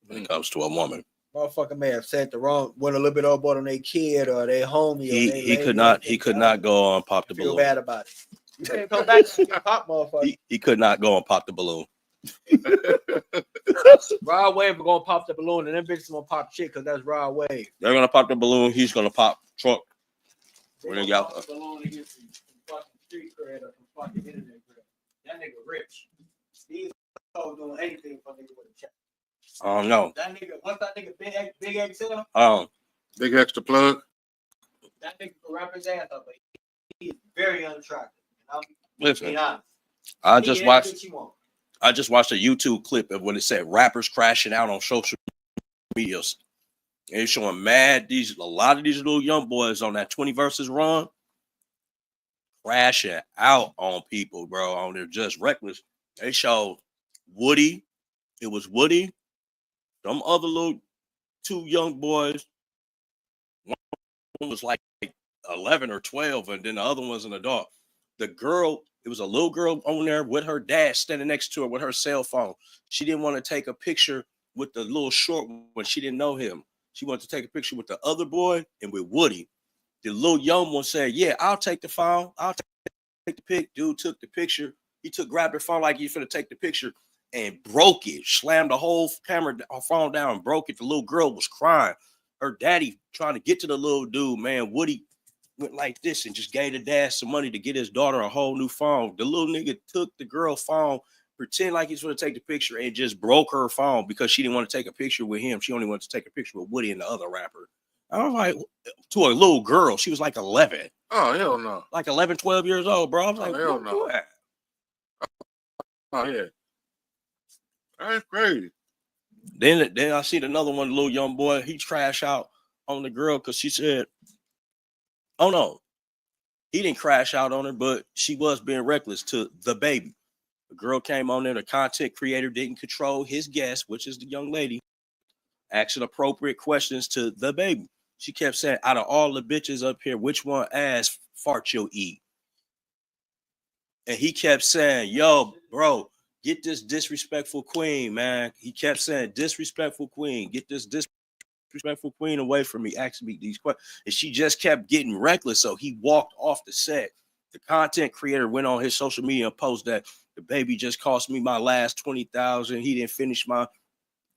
when it comes to a woman. Motherfucker may have said went a little bit overboard on their kid or their homie. He could not go on pop the balloon. Feel bad about it. You can't come back and pop, motherfucker. He could not go and pop the balloon. Rod Wave gonna pop the balloon, and them bitches gonna pop shit because that's Rod Wave. They're gonna pop the balloon. He's gonna pop truck. When they got the balloon against some fucking street cred or some fucking internet cred. That nigga rich. These hoes doing anything for nigga with a check. I don't know. That nigga, what's that nigga? Big XL? Big extra plug. That nigga can wrap his ass up, but he's very unattractive. Listen, being honest. I just watched a YouTube clip of when it said rappers crashing out on social media. And it's showing a lot of these little young boys on that 20 versus run crashing out on people, bro. On their just reckless. They showed Woody. It was Woody, Them other little two young boys, one was like 11 or 12, and then the other one's an adult. The girl, it was a little girl on there with her dad standing next to her with her cell phone. She didn't want to take a picture with the little short one. She didn't know him. She wanted to take a picture with the other boy and with Woody. The little young one said, "Yeah, I'll take the phone. I'll take the pic." Dude took the picture. He grabbed her phone like he's finna take the picture and broke it. Slammed the whole phone down and broke it. The little girl was crying. Her daddy trying to get to the little dude, man. Woody went like this and just gave the dad some money to get his daughter a whole new phone. The little nigga took the girl's phone, pretend like he's going to take the picture, and just broke her phone because she didn't want to take a picture with him. She only wanted to take a picture with Woody and the other rapper. I was like, to a little girl, she was like 11. Oh, hell no. Like 11, 12 years old, bro. I was like, hell no. Oh, yeah. That's crazy. Then I seen another one, little young boy. He trash out on the girl because she said, oh no, he didn't crash out on her, but she was being reckless to the baby. The girl came on there. The content creator didn't control his guest, which is the young lady, asking appropriate questions to the baby. She kept saying, out of all the bitches up here, which one ass fart you'll eat? And he kept saying, yo, bro, get this disrespectful queen, man. He kept saying, disrespectful queen, get this disrespectful queen away from me, asking me these questions. And she just kept getting reckless. So he walked off the set. The content creator went on his social media and posted that the baby just cost me my last $20,000. He didn't finish my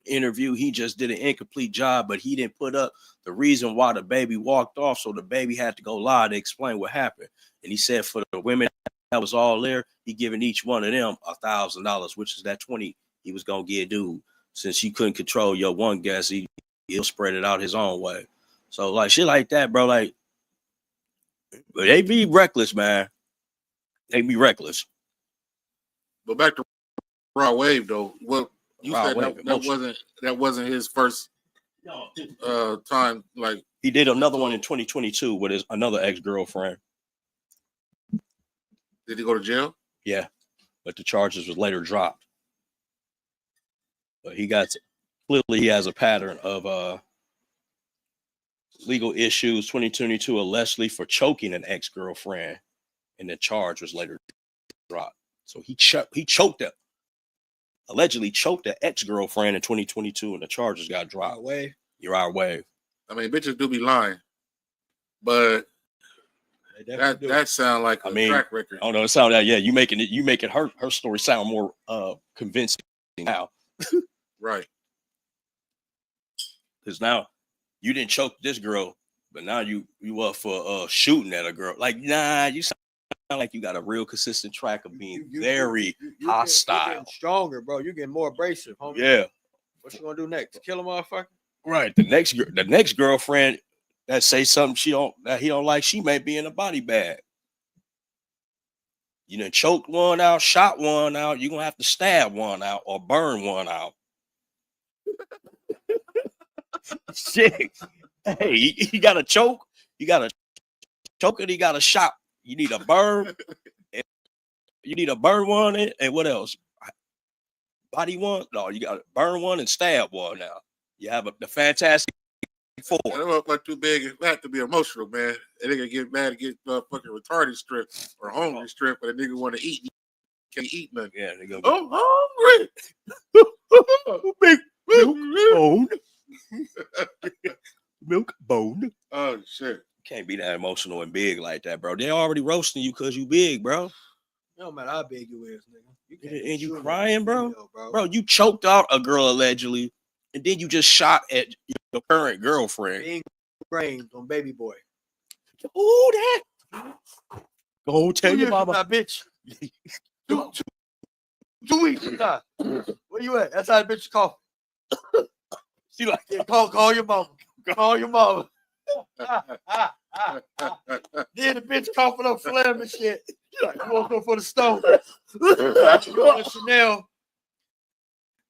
interview. He just did an incomplete job, but he didn't put up the reason why the baby walked off. So the baby had to go live to explain what happened. And he said for the women that was all there, he giving each one of them $1,000, which is that 20 he was gonna give dude. Since you couldn't control your one guest, he'll spread it out his own way. So like shit like that, bro. Like, but they be reckless, man. They be reckless. But back to Raw Wave though. What you Raw said Wave, that wasn't his first time. Like he did another one in 2022 with another ex-girlfriend. Did he go to jail? Yeah, but the charges was later dropped. But clearly he has a pattern of legal issues. 2022 allegedly for choking an ex-girlfriend, and the charge was later dropped. So he choked her, allegedly choked an ex-girlfriend in 2022, and the charges got dropped. You're our way. I mean, bitches do be lying, but that sound like a track record. Oh no, it sound like you making her story sound more convincing now. Right. Because now you didn't choke this girl, but now you up for shooting at a girl. Like, nah, you sound like you got a real consistent track of being very hostile. You're stronger, bro. You're getting more abrasive, homie. Yeah. What you gonna do next? Kill a motherfucker? Right. The next girlfriend that say something that he don't like, she may be in a body bag. You done choked one out, shot one out. You're gonna have to stab one out or burn one out. Shit. Hey, you got to choke. You got to choke and he got a shot. You need a burn. You need a burn one and what else? Body one? No, you got to burn one and stab one now. You have the Fantastic Four. That look like too big. It have to be emotional, man. And they gonna get mad and get fucking retarded strip or hungry strip, but a nigga want to eat. You can't eat nothing. Yeah, they go. I'm hungry. Big milk bone. Milk bone. Oh shit! Can't be that emotional and big like that, bro. They already roasting you because you big, bro. It don't matter how big you is, nigga. And you crying, bro? Bro, you choked out a girl allegedly, and then you just shot at your current girlfriend. Being framed on baby boy. Ooh, that. Go tell your mama, bitch. 2 weeks. Where you at? That's how the bitch call. She like, yeah, call your mama. Call your mama. Then the bitch coughing up phlegm and shit. She like, you want to go for the stove? She going to Chanel.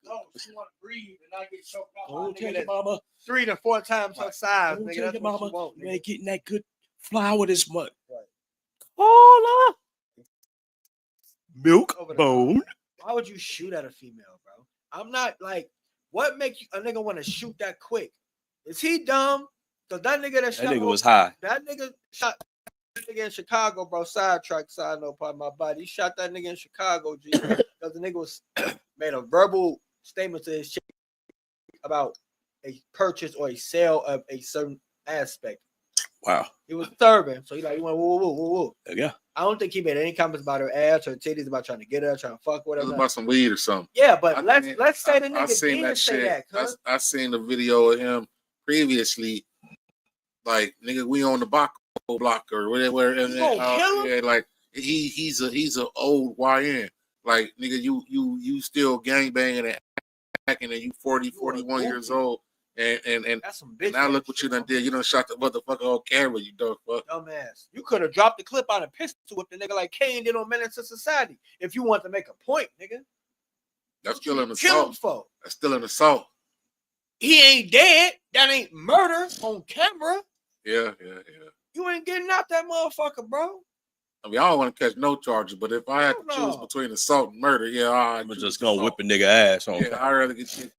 No, she want to breathe and not get choked out. Oh, tell your mama 3 to 4 times her size. Oh, Nigga, that's what she want. You ain't getting that good flour this month. Right. Hola. Milk bone. Why would you shoot at a female, bro? I'm not like, What make a nigga want to shoot that quick? Is he dumb? Cause that nigga that shot nigga was high. That nigga shot that nigga in Chicago, bro. Sidetrack, side note, part of my body. He shot that nigga in Chicago, G. Because the nigga was made a verbal statement to his chick about a purchase or a sale of a certain aspect. Wow. He was serving, so he like, he went woo woo woo woo. Yeah. I don't think he made any comments about her ass or titties, about trying to get her, trying to fuck with It was her. about some weed or something. Yeah, but let's say the nigga seen did that say shit. that. I seen the video of him previously. Like, nigga, we on the block or whatever. And yeah, like he's a old YN. Like, nigga, you still gangbanging and acting, and you 40, 41 years old. And that's some bitch. Now look what you done did. You done shot the motherfucker on camera, you dumb fuck. Dumbass. You could have dropped the clip out of pistol with the nigga like Kane did on Menace to Society. If you want to make a point, nigga. That's still an assault. That's still an assault. He ain't dead. That ain't murder on camera. Yeah. You ain't getting out that motherfucker, bro. I mean, I don't want to catch no charges, but if I had to choose between assault and murder, I'm just gonna whip a nigga ass on. Yeah, I'd rather get you.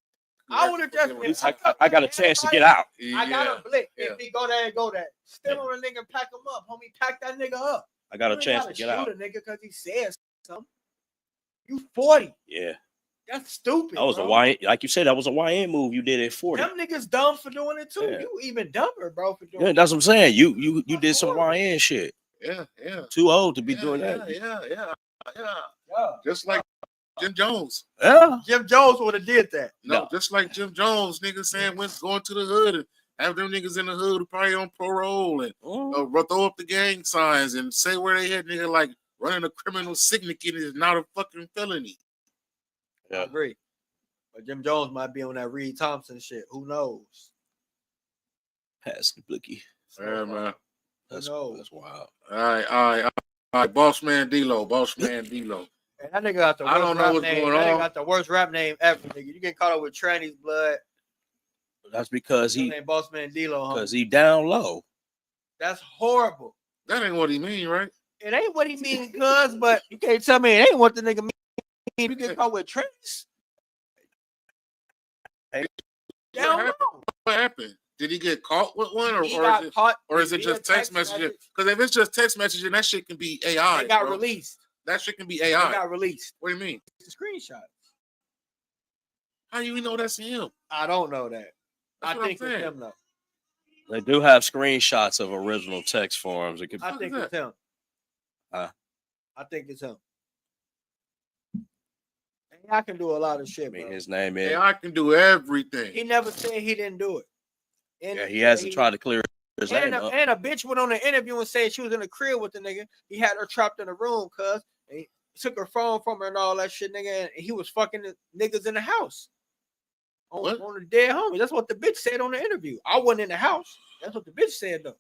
I would have just. I got a chance to get out. I got a blick. If he go there and go there, still on a nigga, pack him up, homie. Pack that nigga up. I got a chance to get out. Shoot a nigga because he says something. You 40. Yeah. That's stupid. That was a YN, like you said, that was a YN move you did at 40. Them niggas dumb for doing it too. Yeah. You even dumber, bro, for doing it. Yeah, that's what I'm saying. You did some YN shit. Yeah. Too old to be doing that. Yeah. Just like Jim Jones. Yeah. Jim Jones would have did that. No, just like Jim Jones, niggas saying going to the hood and have them niggas in the hood probably on parole and throw up the gang signs and say where they had, nigga, like running a criminal syndicate is not a fucking felony. Yeah. I agree. But Jim Jones might be on that Reed Thompson shit. Who knows? Pass the blicky. Yeah, man. That's wild. All right. Bossman D-Lo. And that nigga got the worst I don't know what's name. going That nigga on. got the worst rap name ever, nigga. You get caught up with tranny's blood. That's because he Bossman D-Lo, because he down low. That's horrible. That ain't what he mean, right? It ain't what he mean, cuz, but you can't tell me it ain't what the nigga mean. You get caught with trannies. What happened? Did he get caught with one, or is it just text messaging? Because if it's just text messaging, that shit can be AI. It got released. That shit can be AI. It got released. What do you mean? It's a screenshot. How do you know that's him? I don't know that. That's I think it's him though. They do have screenshots of original text forms. It could, I think it's him. I think it's him. AI can do a lot of shit. I mean, bro. his name is. AI can do everything. He never said he didn't do it. Yeah, he hasn't tried to clear his name up. And a bitch went on an interview and said she was in the crib with the nigga. He had her trapped in a room, cuz. And he took her phone from her and all that shit, nigga. And he was fucking the niggas in the house. On the dead homie. That's what the bitch said on the interview. I wasn't in the house. That's what the bitch said, though.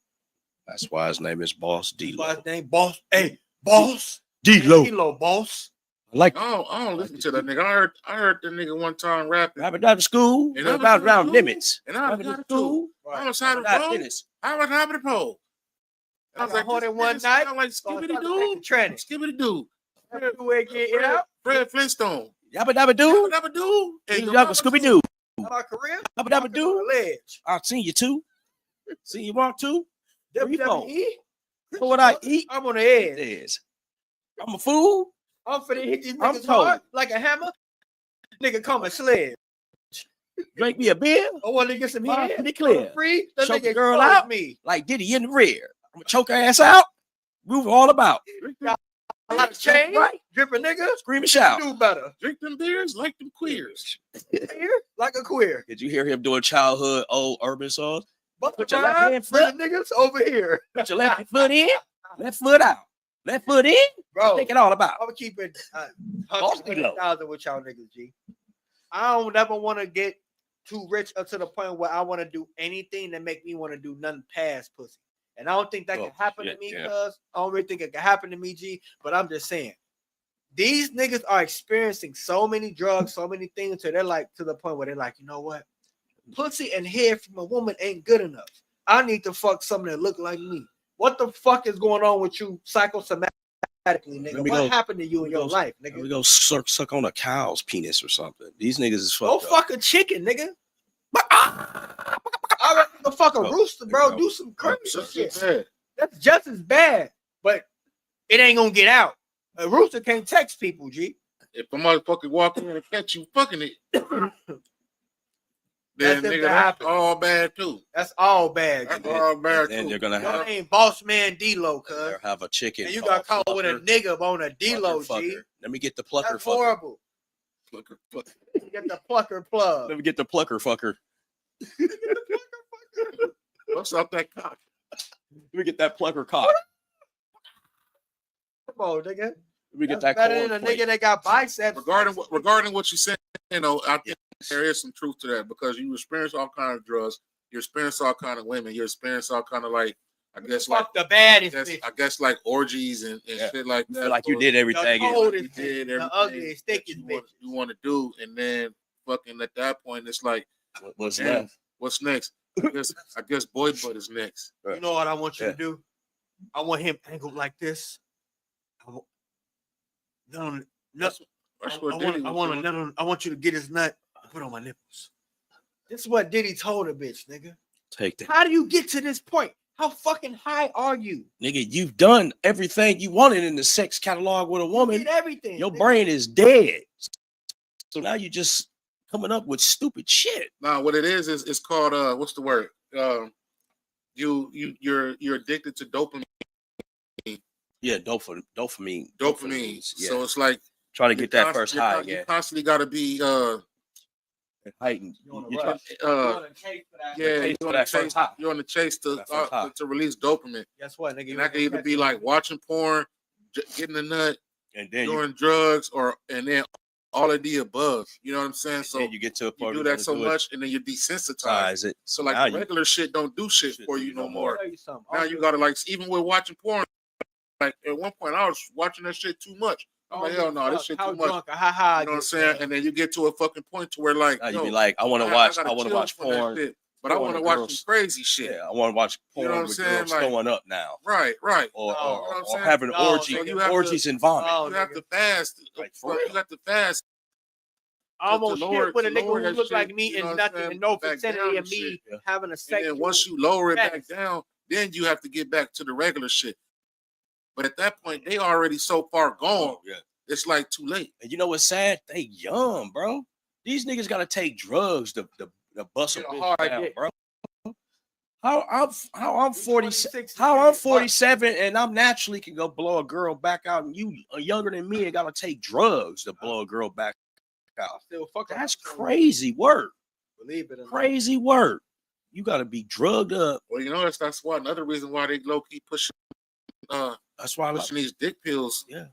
That's why his name is Boss D-Lo. That's why his name Boss. Hey, Boss. D-Lo. D-Lo, Boss. Like, I don't listen to that nigga. I heard the nigga one time rapping. I've been out of school. And about around limits. And I was out of school. I was out of the pole. I was out of the pole. I was like, one night. I'm like, Skibbity-Doo. Skibbity-Doo. Fred Flintstone. Yabba dabba doo. Yabba doo. Hey, Scooby-Doo. My career. Yabba dabba doo. Ledge. I've seen you too. See you walk too. WWE. So what I eat? I'm on the edge. I'm a fool. I'm finna hit these niggas hard like a hammer. Nigga call me sledge. Drink me a beer. I want to get some head. Pretty clear. Free. That Choke nigga the girl out me like Diddy in the rear. I'm gonna choke her ass out. Move all about. A lot of change. Right. Dripping nigga. Scream and shout. Do better. Drink them beers like them queers. Here, like a queer. Did you hear him doing childhood old urban songs? Put your left hand foot. Niggas over here. Put your left foot in. Left foot out. Left foot in. Bro. Take it all about. I'm gonna keep it 100,000 with y'all niggas, G. I don't ever want to get too rich up to the point where I want to do anything that make me want to do nothing past pussy. And I don't think that can happen to me, cuz. I don't really think it can happen to me, G. But I'm just saying, these niggas are experiencing so many drugs, so many things, so they're like to the point where they're like, you know what? Pussy and hair from a woman ain't good enough. I need to fuck something that look like me. What the fuck is going on with you psychosomatic nigga. Let me What go- happened to you in let me your go- life, We nigga? go suck on a cow's penis or something. These niggas is Go fucked up. fuck a chicken, nigga. I reckon you can fuck a rooster, bro. Do some criminal shit. That's just as bad, but it ain't gonna get out. A rooster can't text people, G. If a motherfucker walk in and catch you fucking it, then That's nigga, if that that's happen. all bad too. That's all bad. That's G. all bad And too. they're gonna Your have name Bossman D-Lo, cuz. they'll have a chicken. And you got caught with a nigga on a D-Lo, Plucker G. fucker. Let me get the plucker That's fucker. horrible. Plucker, plucker. You get the plucker plug. Let me get the plucker fucker. What's up that cock? Let me get that plucker cock. Come on, nigga. Let me get That's that better corn than a plate. nigga that got biceps. Regarding what you said, you know, I think there is some truth to that because you experience all kind of drugs, you experience all kind of women, you experience all kind of like, I guess like Fuck the baddest bitch. I guess like orgies and shit like You that. feel like you or did everything. The in- coldest you bitch, did the everything ugliest, that thickest bitch. you want to do, and then fucking at that point it's like, What's damn, left? what's next? I guess boy butt is next. You know what I want you Yeah. to do? I want him angled like this. No, That's what Diddy was doing. I want you to get his nut and put on my nipples. This is what Diddy told a bitch, nigga. Take that. How do you get to this point? How fucking high are you? Nigga, you've done everything you wanted in the sex catalog with a You woman. did everything. Your nigga. brain is dead. So now you just coming up with stupid shit. Nah, what it is it's called what's the word? You're addicted to dopamine. Yeah, dopamine. Dopamine. Yeah. So it's like Try to get that first high You again. constantly got to be Heightened. You on the You rush. try- You on a chase for that. yeah, chase you're for on, that the first chase, high. you're on the chase That first high. to release dopamine. Guess what, nigga? And that could either be like watching porn, getting a nut, And then doing drugs, and then all of the above. You know what I'm saying? So you get to a you point do where that so much, and then you're desensitized. size it. So like now the regular shit don't do shit shit for do you no no more. Tell you something. Now you gotta like even with watching porn. Like at one point, I was watching that shit too much. I'm like, hell no, this shit how too much. drunk or how high? You know what I'm saying? And then you get to a fucking point to where like, now you yo, be like, I want to watch. I want to watch porn. shit, but I porn want to and watch girls. some crazy shit. Yeah, I want to watch You know porn what I'm with saying? girls Like- throwing up now, Right. or You know what I'm saying? having No, orgy, so you have orgies and vomit. Oh, You have to fast. Like, for real? You have to fast. I almost lower- shit with a to nigga lower who that looked shit, like me you know and what I'm nothing saying, and no back vicinity down of and me shit. Yeah. having a And sexual. then once you lower it back fast. down, then you have to get back to the regular shit. But at that point, they already so far gone. Oh, yeah. It's like too late. And you know what's sad? They young, bro. These niggas gotta take drugs to bust a Get a bitch hard down, dick. bro. How I'm 46, 26 how I'm is 47 and I'm naturally can go blow a girl back out, and you are younger than me and gotta take drugs to blow a girl back out. Still fuck That's crazy work. Believe it or not. Crazy work. You gotta be drugged up. Well, you know that's why another reason why they low key pushing That's why I like, pushing these dick pills. yeah.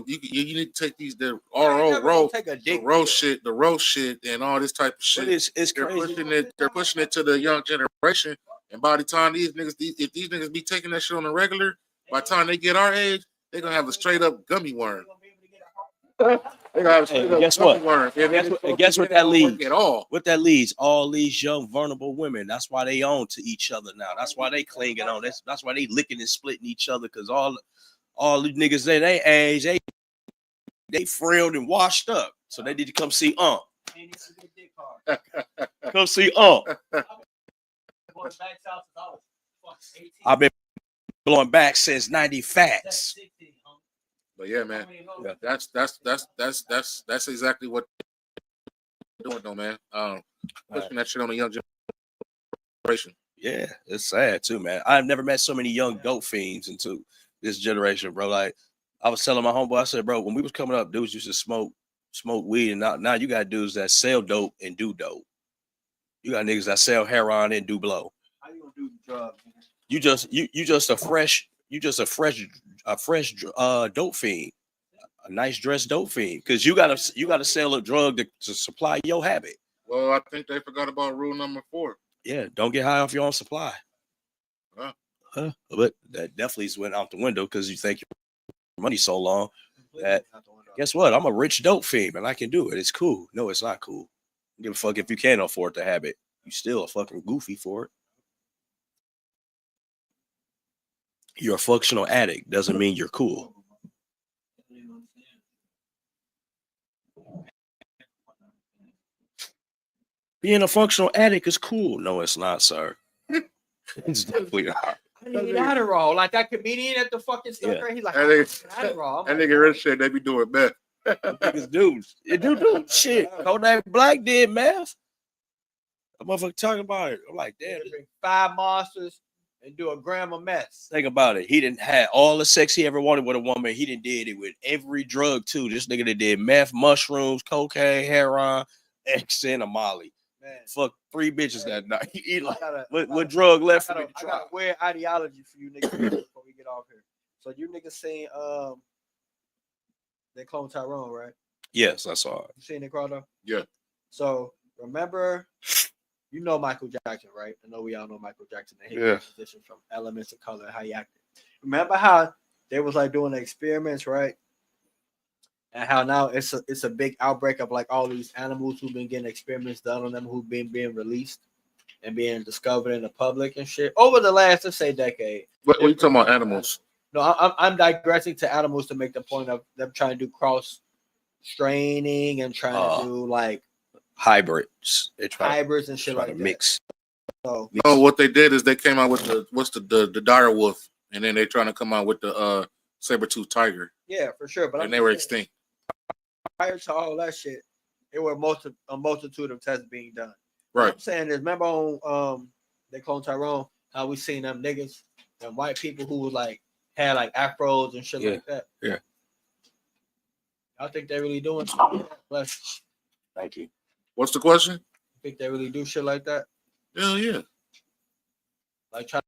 You need to take these the I ain't never RO gonna take a dick pill. the roast shit, and all this type of But shit. it's They're crazy. pushing it to the young generation, and by the time if these niggas be taking that shit on the regular, by the time they get our age, they're gonna have a straight up gummy worm. They gonna have a straight up guess gummy what? worm. Guess what that leads? At all. What that leads? All these young vulnerable women. That's why they own to each other now. That's why they clinging on. That's why they licking and splitting each other. Cause all the niggas at their age, they frilled and washed up. So they need to come see Come see I've been blowing back since 90 fats. But yeah, man, that's exactly what they're doing, though, man. Pushing that shit on the young generation. Yeah, it's sad too, man. I've never met so many young dope fiends into this generation, bro. Like I was telling my homeboy, I said, bro, when we was coming up, dudes used to smoke weed, and now you got dudes that sell dope and do dope. You got niggas that sell heroin and do blow. How you gonna do drugs? You just a fresh dope fiend, a nice dressed dope fiend, because you gotta sell a drug to supply your habit. Well, I think they forgot about rule number 4. Yeah, don't get high off your own supply. Huh. But that definitely went out the window because you think your money so long that guess what? I'm a rich dope fiend and I can do it. It's cool. No, it's not cool. Give a fuck if you can't afford the habit. You still a fucking goofy for it. You're a functional addict. Doesn't mean you're cool. Being a functional addict is cool. No, it's not, sir. It's definitely not. I need Adderall. Like that comedian at the fucking sucker. He's like, Adderall. That nigga rich shit, they be doing meth. Niggas do. It do shit. Kodak Black did meth. A motherfucker talking about it. I'm like, damn. Drink 5 monsters and do a gram of meth. Think about it. He didn't have all the sex he ever wanted with a woman. He didn't did it with every drug too. This nigga that did meth, mushrooms, cocaine, heroin, X, and a Molly. Man, fuck 3 bitches that night. He like, what drug left for me to try? I got a weird ideology for you niggas before we get off here. So you niggas seen they clone Tyrone, right? Yes, I saw it. You seen it, Crowder? Yeah. So remember, you know Michael Jackson, right? I know we all know Michael Jackson and his composition from Elements of Color, how he acted. Remember how they was like doing the experiments, right? And how now it's a big outbreak of like all these animals who've been getting experiments done on them, who've been being released and being discovered in the public and shit over the last, let's say, decade. What are you talking about, animals? No, I'm digressing to animals to make the point of them trying to do cross straining and trying to do like hybrids. They try hybrids and shit like that. Mix. So no, what they did is they came out with the dire wolf, and then they're trying to come out with the saber-toothed tiger. Yeah, for sure. But they were extinct. Prior to all that shit, it were a multitude of tests being done. Right. What I'm saying is, remember on they clone Tyrone, how we seen them niggas, them white people who was like had like afros and shit like that. Yeah. I think they really doing less. Thank you. What's the question? You think they really do shit like that? Hell yeah. Like try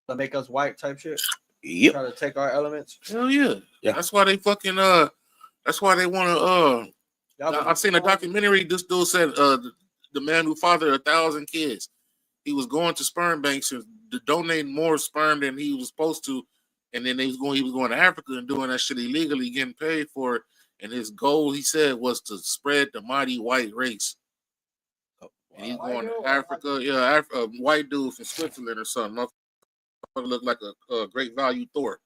to make us white type shit? Yep. Try to take our elements? Hell yeah. Yeah. That's why they fucking that's why they want to I've seen a documentary. This dude said the man who fathered 1,000 kids, he was going to sperm banks and donating more sperm than he was supposed to, and then he was going to Africa and doing that shit illegally, getting paid for it. And his goal, he said, was to spread the mighty white race. And he's going to Africa. Yeah, a white dude from Switzerland or something. Looked like a great value Thor.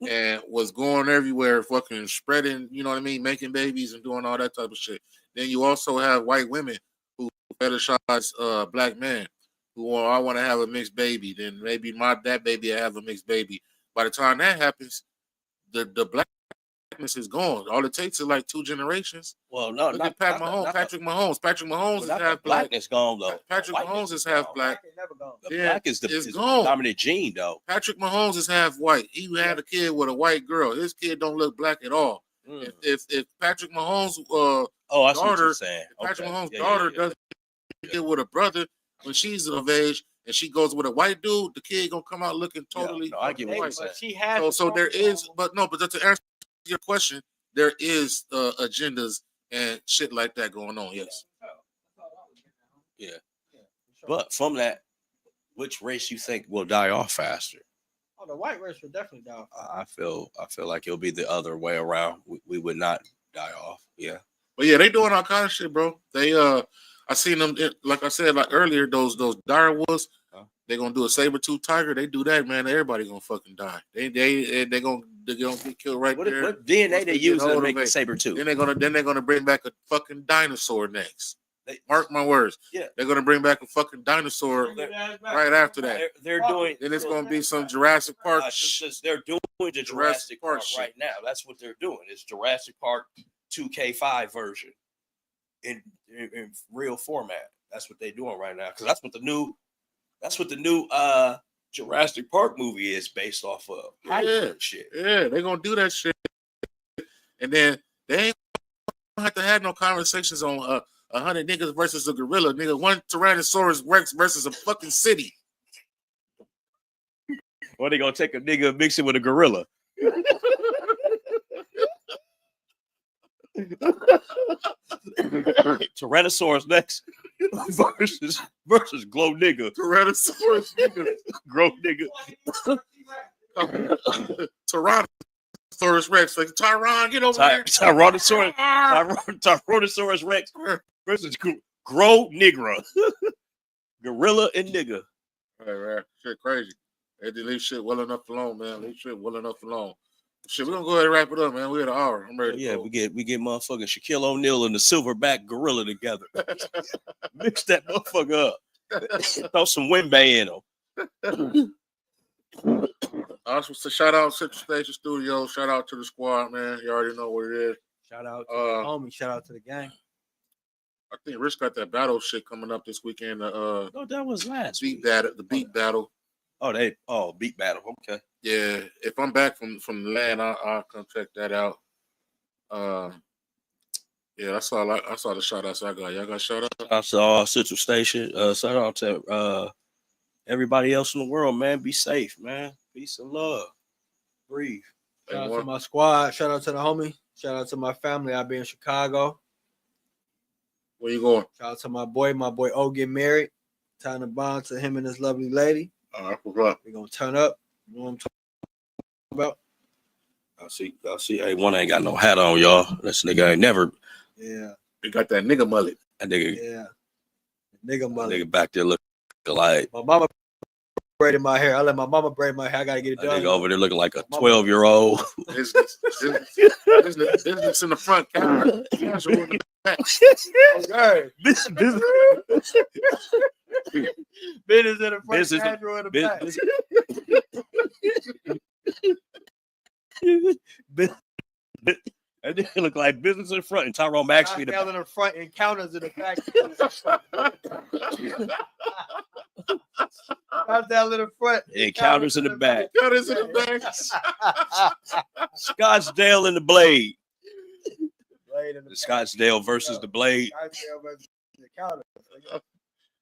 And was going everywhere, fucking spreading, you know what I mean, making babies and doing all that type of shit. Then you also have white women who fetishize black men who I want to have a mixed baby. Then maybe that baby will have a mixed baby. By the time that happens, the blackness is gone. All it takes is like 2 generations. Well, no, look at Patrick Mahomes. Patrick Mahomes is half black. Blackness gone though. Patrick Mahomes is half black. Black is the dominant gene though. Patrick Mahomes is half white. He had a kid with a white girl. His kid don't look black at all. If Patrick Mahomes' daughter, Patrick Mahomes' daughter does get with a brother when she's of age and she goes with a white dude, the kid gonna come out looking totally I get what white. She has so there is, but to answer your question, there is agendas and shit like that going on. Yes. Yeah. But from that, which race you think will die off faster? Oh, the white race will definitely die off. I feel like it'll be the other way around. We would not die off. Yeah. But yeah, they doing all kind of shit, bro. They I seen them, like I said, like earlier, those dire wolves. They gonna do a saber-tooth tiger. They do that, man. Everybody gonna fucking die. They gonna get killed right there. What DNA they use to make the saber-tooth? Then they're gonna bring back a fucking dinosaur next. Mark my words. Yeah, they're gonna bring back a fucking dinosaur right after that. They're doing. Then it's gonna be some Jurassic Park. They're doing the Jurassic Park right now. That's what they're doing. It's Jurassic Park 2K5 version in real format. That's what they're doing right now because that's what the new Jurassic Park movie is based off of. Yeah, shit. Yeah, they're gonna do that shit, and then they ain't gonna have to have no conversations on 100 niggas versus a gorilla. Nigga, one Tyrannosaurus Rex versus a fucking city. Or they gonna take a nigga and mix it with a gorilla. Tyrannosaurus Rex versus glow nigga. Tyrannosaurus nigga. Grow nigga. Tyrannosaurus Rex. Like Tyron, get over there. Tyrannosaurus Rex versus grow nigga. Gorilla and nigga. Right. Shit crazy. They leave shit well enough alone, man. Leave shit well enough alone. Shit, we're gonna go ahead and wrap it up, man. We're at an hour. I'm ready. Yeah, we get motherfucking Shaquille O'Neal and the Silverback Gorilla together. Mix that motherfucker up. Throw some Wimby in them. Also, so shout out Central Station Studios. Shout out to the squad, man. You already know what it is. Shout out to the homie. Shout out to the gang. I think Rich got that battle shit coming up this weekend. No, that was last beat week. battle, the beat battle. Beat battle. Okay. Yeah, if I'm back from the land, I'll come check that out. Yeah, that's all. I saw the shout outs I got. Y'all got shout out? I saw Central Station. Shout out to everybody else in the world, man. Be safe, man. Peace and love. Breathe. Shout out to my squad. Shout out to the homie. Shout out to my family. I'll be in Chicago. Where you going? Shout out to my boy. My boy O get married. Tying the bond to him and his lovely lady. I forgot. We're gonna turn up. You know what I'm talking about? I see. Hey, one ain't got no hat on, y'all. This nigga ain't never. Yeah. He got that nigga mullet. That nigga. Yeah. Nigga mullet. Nigga back there looking like. My mama braided my hair. I let my mama braid my hair. I gotta get it done. Nigga over there looking like a 12-year-old. Business in the front, casual in the back. Okay. Business in the front, Business casual in the back. That nigga look like business in front and Tyrone Maxey in the back. In the front, encounters in the back. Down in the front, encounters in the back. Encounters in the back. Scottsdale and the Blade. The Scottsdale versus the Blade.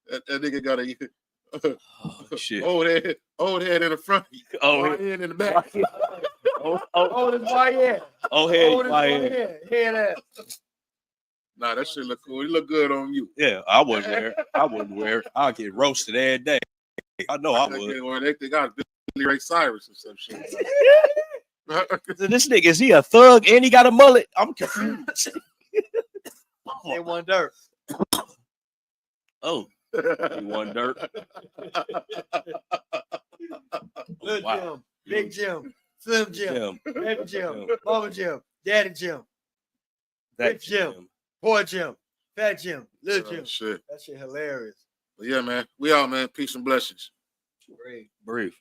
That nigga got a Shit. old head in the front. Old head in the back. Oh, this my head. Oh, head. Head ass. Nah, that shit look cool. It look good on you. Yeah, I wouldn't wear it. I'll get roasted every day. I know I would. Or they got Billy Ray Cyrus or some shit. This nigga, is he a thug and he got a mullet? I'm confused. They want dirt. Oh, he won dirt. Little Wow. Jim, Big Jim, Slim Jim, Baby Jim, Mama Jim, Daddy Jim, Big Jim, Poor Jim, Fat Jim, Little Jim. Shit. That shit hilarious. But yeah, man. We out, man. Peace and blessings. Great. Brief.